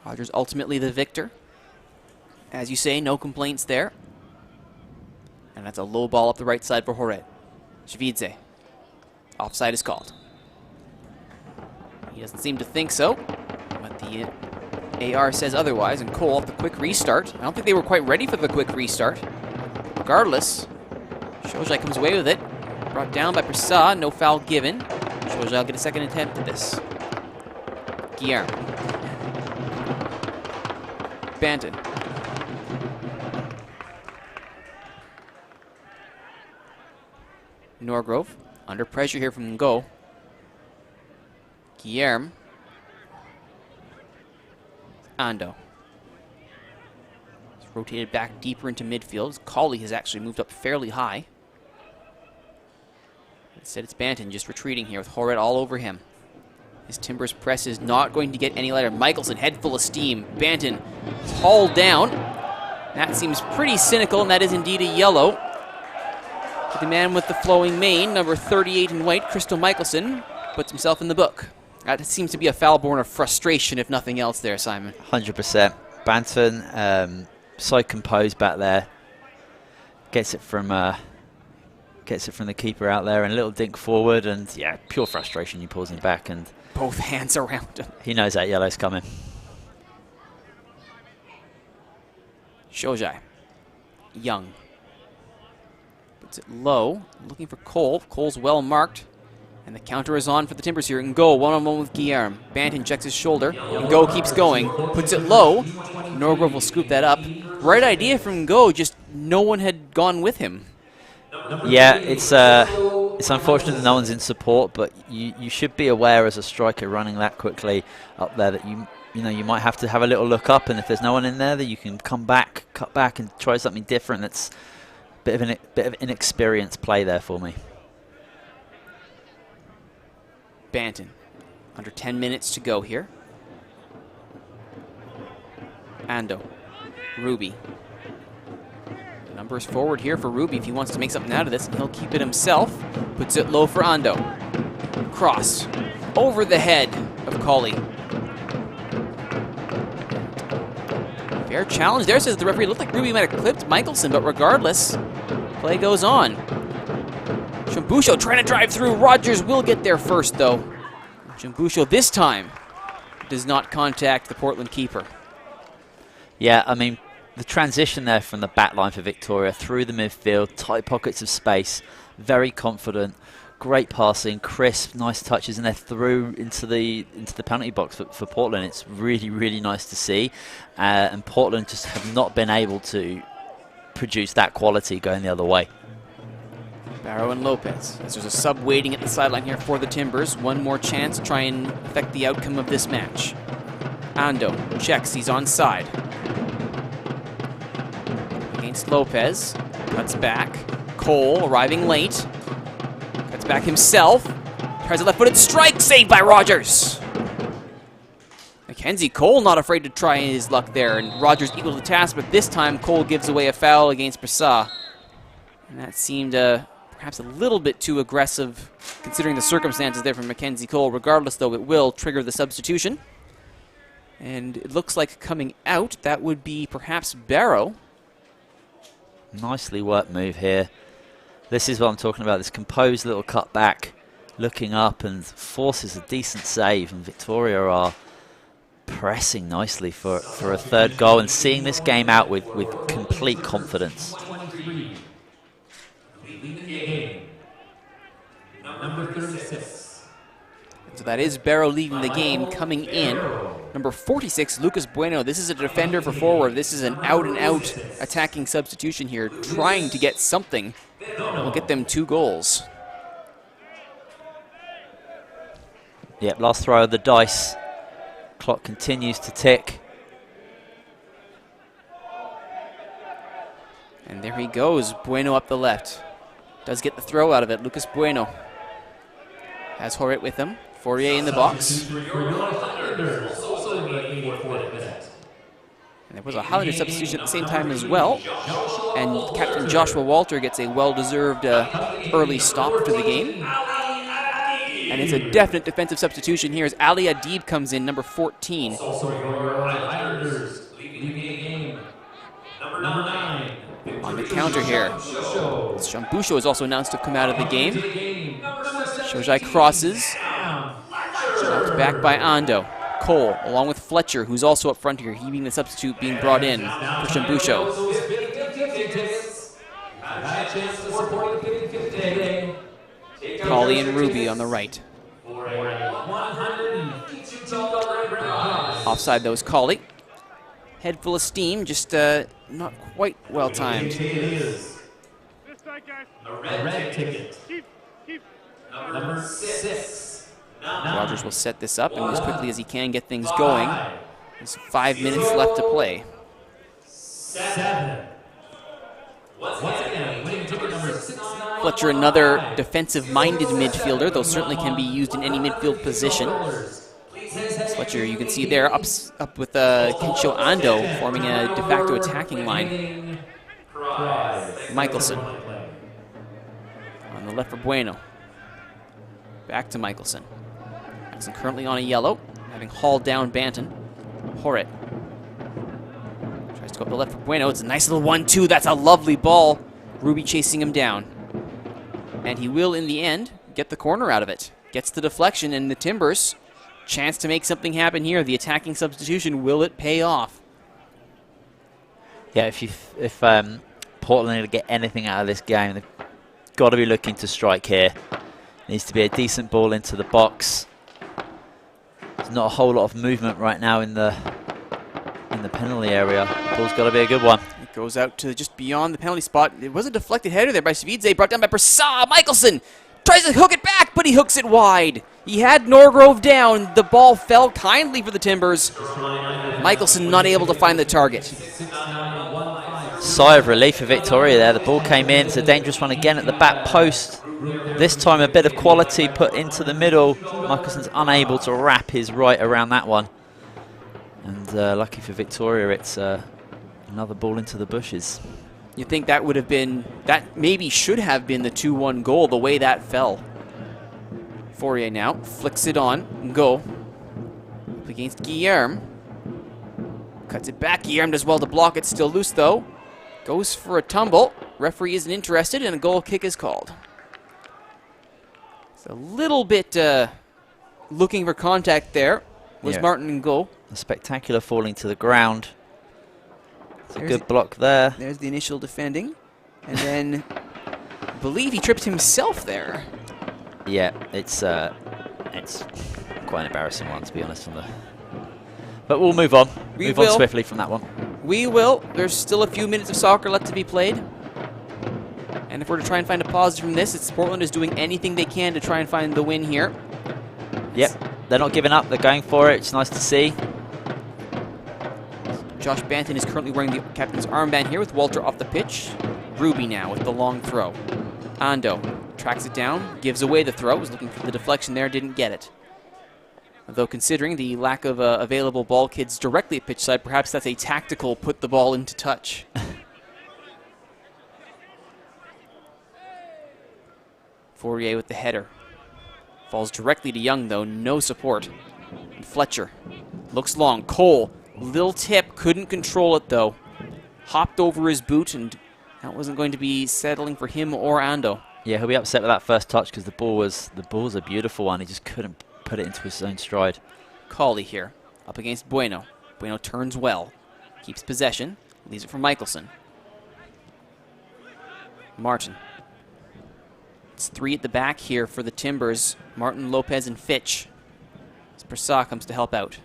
Rogers ultimately the victor. As you say, no complaints there. And that's a low ball up the right side for Horet. Schwiedze. Offside is called. He doesn't seem to think so, but the AR says otherwise, and Cole off the quick restart. I don't think they were quite ready for the quick restart. Regardless, Shojai comes away with it. Brought down by Prasad, no foul given. Shojai will get a second attempt at this. Guillermo. Banton. Norgrove Under pressure here from Ngo. Guillermo. Ando. He's rotated back deeper into midfield. Colley has actually moved up fairly high. Instead, it's Banton just retreating here with Horet all over him. His Timbers press is not going to get any lighter. Michelson, head full of steam. Banton hauled down. That seems pretty cynical, and that is indeed a yellow. The man with the flowing mane, number 38 in white, Crystal Michelson, puts himself in the book. That seems to be a foul born of frustration, if nothing else there, Simon. 100%. Banton, so composed back there. Gets it from the keeper out there, and a little dink forward, and yeah, pure frustration. He pulls him back, and both hands around him. He knows that yellow's coming. Shojai. Young. Puts it low, looking for Cole. Cole's well marked. And the counter is on for the Timbers here. And Ngo one-on-one with Guillermo. Banton checks his shoulder. And Ngo keeps going. Puts it low. Norgrove will scoop that up. Right idea from Ngo, just no one had gone with him. Yeah, it's unfortunate that no one's in support, but you should be aware as a striker running that quickly up there that you might have to have a little look up, and if there's no one in there, that you can come back, cut back, and try something different. That's a bit of inexperienced play there for me. Banton, under 10 minutes to go here. Ando, Ruby. Numbers forward here for Ruby if he wants to make something out of this, and he'll keep it himself. Puts it low for Ando. Cross over the head of Colley. Fair challenge there, says the referee. It looked like Ruby might have clipped Michelson, but regardless, play goes on. Chambusho trying to drive through. Rogers will get there first, though. Chambusho this time does not contact the Portland keeper. Yeah, I mean, the transition there from the back line for Victoria through the midfield, tight pockets of space, very confident, great passing, crisp, nice touches, and they're through into the penalty box for Portland. It's really, really nice to see, and Portland just have not been able to produce that quality going the other way. Barrow and Lopez, as there's a sub waiting at the sideline here for the Timbers. One more chance to try and affect the outcome of this match. Ando checks, he's onside. Against Lopez, cuts back. Cole arriving late. Cuts back himself. Tries a left-footed strike, saved by Rogers. Mackenzie Cole not afraid to try his luck there, and Rogers equals the task, but this time Cole gives away a foul against Brissa. And that seemed perhaps a little bit too aggressive considering the circumstances there from Mackenzie Cole. Regardless, though, it will trigger the substitution. And it looks like coming out, that would be perhaps Barrow. Nicely worked move here. This is what I'm talking about, this composed little cut back, looking up, and forces a decent save, and Victoria are pressing nicely for a third goal and seeing this game out with complete confidence. Number 36. So that is Barrow leaving the game. Coming in, number 46, Lucas Bueno. This is a defender for forward. This is an out-and-out attacking substitution here, trying to get something that will get them 2 goals. Yep, last throw of the dice. Clock continues to tick. And there he goes, Bueno up the left. Does get the throw out of it, Lucas Bueno. Has Horet with him. Fourier in the box. And there was a Highlander substitution at the same time as well. And Captain Joshua Walter gets a well-deserved early stop to the game. And it's a definite defensive substitution here as Ali Adib comes in, number 14. On the counter here. Chambusho is also announced to come out of the game. Shojai crosses. Knocked back by Ando. Cole, along with Fletcher, who's also up front here, he being the substitute being brought in for Chambusho. Colley and Ruby on the right. Offside those Colley. Head full of steam, just not quite well timed. A red ticket. Number 6. Rogers will set this up and as quickly as he can get things going. There's 5 minutes left to play. 7. Once again, winning ticket number 69. Fletcher, another defensive-minded midfielder, though certainly can be used in any midfield position. Fletcher, you can see there, up with Kencho Ando forming a de facto attacking line. Michelson on the left for Bueno. Back to Michelson. Michelson currently on a yellow, having hauled down Banton. Horit tries to go up the left for Bueno. It's a nice little 1-2. That's a lovely ball. Ruby chasing him down. And he will, in the end, get the corner out of it. Gets the deflection, and the Timbers, chance to make something happen here. The attacking substitution, will it pay off? Yeah, if Portland need to get anything out of this game, they've got to be looking to strike here. Needs to be a decent ball into the box. There's not a whole lot of movement right now in the penalty area. The ball's got to be a good one. It goes out to just beyond the penalty spot. It was a deflected header there by Svidze, brought down by Prasad. Michelson tries to hook it back, but he hooks it wide. He had Norgrove down. The ball fell kindly for the Timbers. Michelson not able to find the target. Sigh of relief for Victoria there. The ball came in. It's a dangerous one again at the back post. This time a bit of quality put into the middle. Michelson's unable to wrap his right around that one. And lucky for Victoria, it's another ball into the bushes. You think that would have been, that maybe should have been the 2-1 goal, the way that fell. Fourier now flicks it on and go. Up against Guillerme. Cuts it back. Guillerme does well to block it. Still loose though. Goes for a tumble. Referee isn't interested and a goal kick is called. It's a little bit looking for contact there. Was Martin and goal. A spectacular falling to the ground. It's a good block there. There's the initial defending. And then I believe he tripped himself there. Yeah, it's quite an embarrassing one, to be honest. But we'll move on. Move on swiftly from that one. We will. There's still a few minutes of soccer left to be played. And if we're to try and find a positive from this, it's Portland is doing anything they can to try and find the win here. Yep, they're not giving up. They're going for it. It's nice to see. Josh Banton is currently wearing the captain's armband here with Walter off the pitch. Ruby now with the long throw. Ando tracks it down, gives away the throw. Was looking for the deflection there, didn't get it. Though considering the lack of available ball kids directly at pitch side, perhaps that's a tactical put the ball into touch. Fourier with the header. Falls directly to Young though, no support. And Fletcher looks long. Cole, little tip, couldn't control it though. Hopped over his boot and that wasn't going to be settling for him or Ando. Yeah, he'll be upset with that first touch because the ball was a beautiful one. He just couldn't put it into his own stride. Cauley here, up against Bueno. Bueno turns well, keeps possession, leaves it for Michelson. Martin. It's 3 at the back here for the Timbers. Martin, Lopez, and Fitch. As Prasad comes to help out.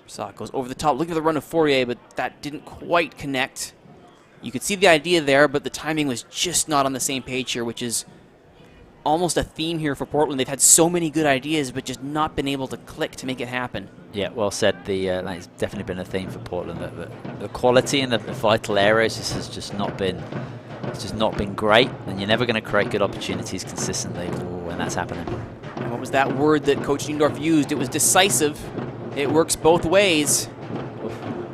Prasad goes over the top, looking for the run of Fourier, but that didn't quite connect. You could see the idea there, but the timing was just not on the same page here, which is almost a theme here for Portland. They've had so many good ideas, but just not been able to click to make it happen. Yeah, well said. That's definitely been a theme for Portland. The quality in the vital areas has just not been great, and you're never going to create good opportunities consistently when that's happening. And what was that word that Coach Niendorf used? It was decisive. It works both ways.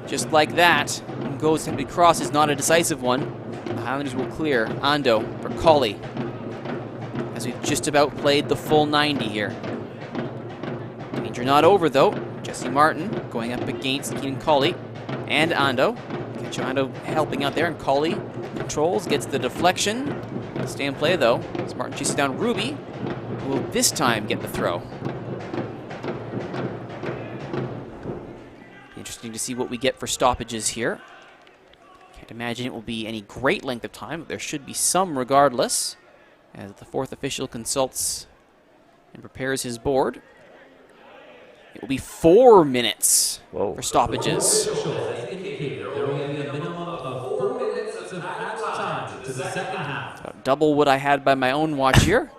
Just like that. Goes simply cross is not a decisive one. The Highlanders will clear. Ando for Cauley. As we've just about played the full 90 here. Danger not over though. Jesse Martin going up against Keenan Cauley and Ando. Ando helping out there, and Cauley controls, gets the deflection. Stay in play though. As Martin chases down Ruby, who will this time get the throw. Interesting to see what we get for stoppages here. Can't imagine it will be any great length of time, but there should be some regardless. As the fourth official consults and prepares his board. It will be 4 minutes for stoppages. There will be a minimum of 4 minutes of added time to the second half. About double what I had by my own watch here.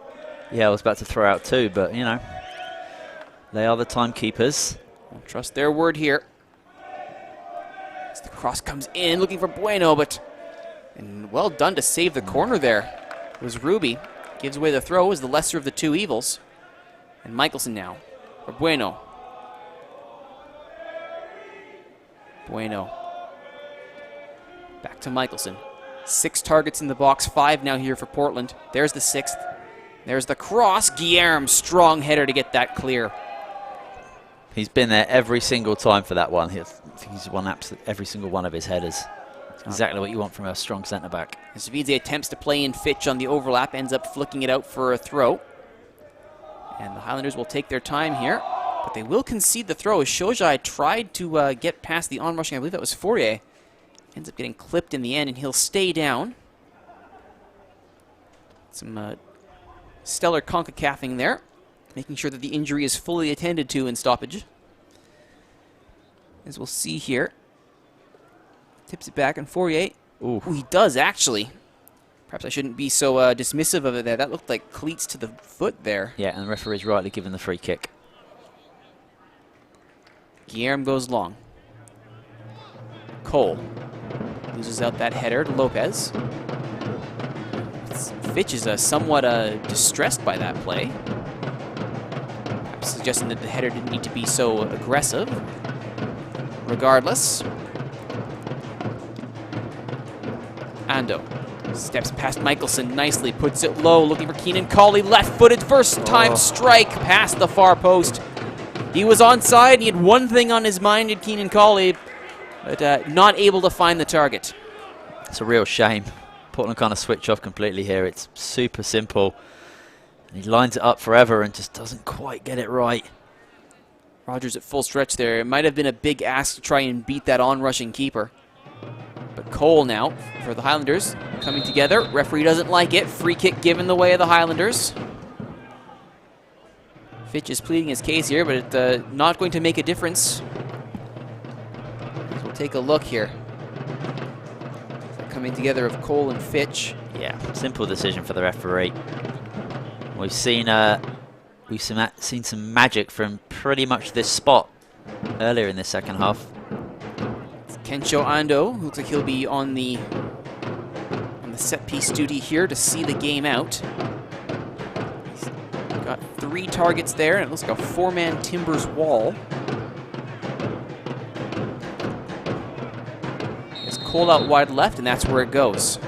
Yeah, I was about to throw out 2, but, you know, they are the timekeepers. I'll trust their word here. As the cross comes in, looking for Bueno, and well done to save the corner there. It was Ruby. Gives away the throw as the lesser of the 2 evils. And Michelson now for Bueno. Bueno. Back to Michelson. 6 targets in the box, 5 now here for Portland. There's the 6th. There's the cross. Guillerme, strong header to get that clear. He's been there every single time for that one. He's won absolutely every single one of his headers. Exactly what you want from a strong centre-back. Svidze attempts to play in Fitch on the overlap, ends up flicking it out for a throw. And the Highlanders will take their time here, but they will concede the throw as Shojai tried to get past the onrushing, I believe that was Fourier. Ends up getting clipped in the end, and he'll stay down. Some stellar CONCACAFing there, making sure that the injury is fully attended to in stoppage. As we'll see here. Tips it back, and Fourier. Ooh, he does actually. Perhaps I shouldn't be so dismissive of it there. That looked like cleats to the foot there. Yeah, and the referee's rightly given the free kick. Guillerme goes long. Cole loses out that header to Lopez. Fitch is somewhat distressed by that play. Perhaps suggesting that the header didn't need to be so aggressive. Regardless, Ando steps past Michelson nicely, puts it low, looking for Keenan Colley, left-footed, first-time strike past the far post. He was onside, he had one thing on his mind at Keenan Colley, but not able to find the target. It's a real shame. Portland kind of switch off completely here. It's super simple. And he lines it up forever and just doesn't quite get it right. Rogers at full stretch there. It might have been a big ask to try and beat that on-rushing keeper. But Cole now for the Highlanders coming together. Referee doesn't like it. Free kick given the way of the Highlanders. Fitch is pleading his case here, but it's not going to make a difference. So we'll take a look here. Coming together of Cole and Fitch. Yeah, simple decision for the referee. We've seen some magic from pretty much this spot earlier in the second half. Kensho Ando, who looks like he'll be on the set-piece duty here to see the game out. He's got 3 targets there, and it looks like a 4-man Timbers wall. It's Cole out wide left, and that's where it goes.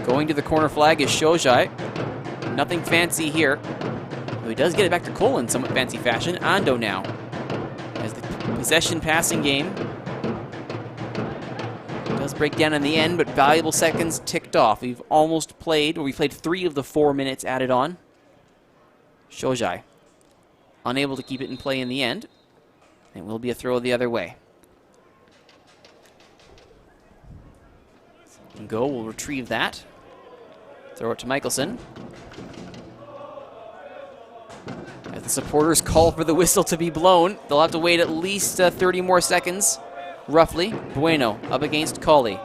Going to the corner flag is Shojai. Nothing fancy here. Though he does get it back to Cole in somewhat fancy fashion. Ando now as the possession passing game. Does break down in the end, but valuable seconds ticked off. We've played 3 of the 4 minutes added on. Shojai unable to keep it in play in the end. It will be a throw the other way. Go, we'll retrieve that. Throw it to Michelson. As the supporters call for the whistle to be blown, they'll have to wait at least 30 more seconds. Roughly. Bueno up against Colley.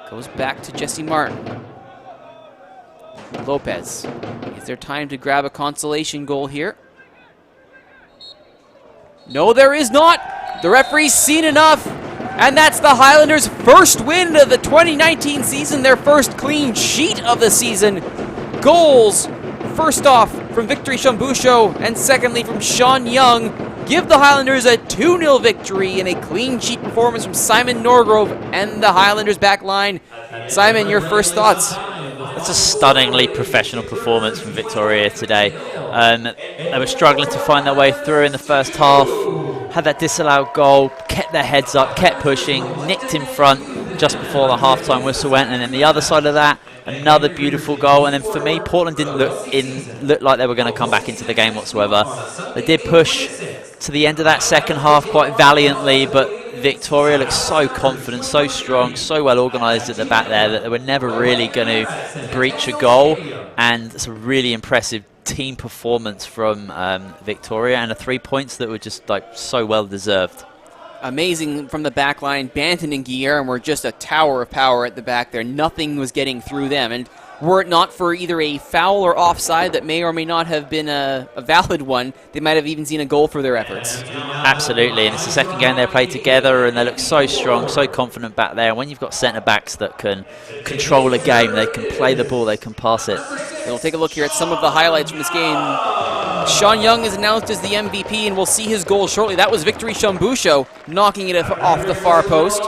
Goes back to Jesse Martin. Lopez. Is there time to grab a consolation goal here? No, there is not. The referee's seen enough. And that's the Highlanders' first win of the 2019 season, their first clean sheet of the season. Goals, first off from Victory Shambusho, and secondly from Sean Young, give the Highlanders a 2-0 victory in a clean sheet performance from Simon Norgrove and the Highlanders back line. Simon, your first thoughts? That's a stunningly professional performance from Victoria today. They were struggling to find their way through in the first half. Had that disallowed goal, kept their heads up, kept pushing, nicked in front just before the half-time whistle went, and then the other side of that, another beautiful goal. And then for me, Portland didn't look like they were going to come back into the game whatsoever. They did push to the end of that second half quite valiantly, but Victoria looked so confident, so strong, so well organised at the back there that they were never really going to breach a goal. And it's a really impressive team performance from Victoria, and 3 points that were just so well deserved. Amazing from the back line. Banton and Guillerme were just a tower of power at the back there. Nothing was getting through them. And Were it not for either a foul or offside that may or may not have been a valid one, they might have even seen a goal for their efforts. Absolutely, and it's the second game they played together, and they look so strong, so confident back there. And when you've got centre-backs that can control a game, they can play the ball, they can pass it. We'll take a look here at some of the highlights from this game. Sean Young is announced as the MVP, and we'll see his goal shortly. That was Victory Shambusho knocking it off the far post.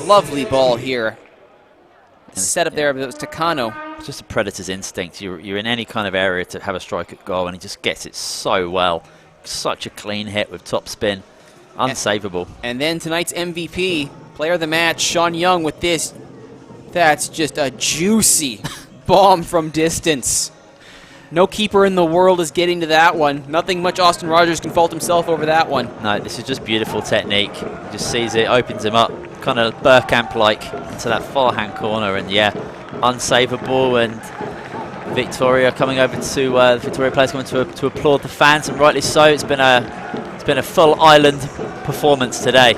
Lovely ball here. Set up there, but it was Takano. It's just a Predator's instinct. You're in any kind of area to have a strike at goal, and he just gets it so well. Such a clean hit with top spin. Unsavable. And then tonight's MVP, player of the match, Sean Young with this. That's just a juicy bomb from distance. No keeper in the world is getting to that one. Nothing much Austin Rogers can fault himself over that one. No, this is just beautiful technique. He just sees it, opens him up, kind of Burkamp-like to that far-hand corner, and yeah, unsavable. And Victoria coming over to the Victoria players coming to applaud the fans, and rightly so. It's been a full island performance today.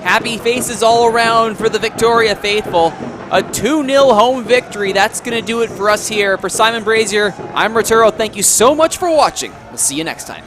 Happy faces all around for the Victoria faithful. A 2-0 home victory. That's going to do it for us here. For Simon Brazier, I'm Roturo. Thank you so much for watching. We'll see you next time.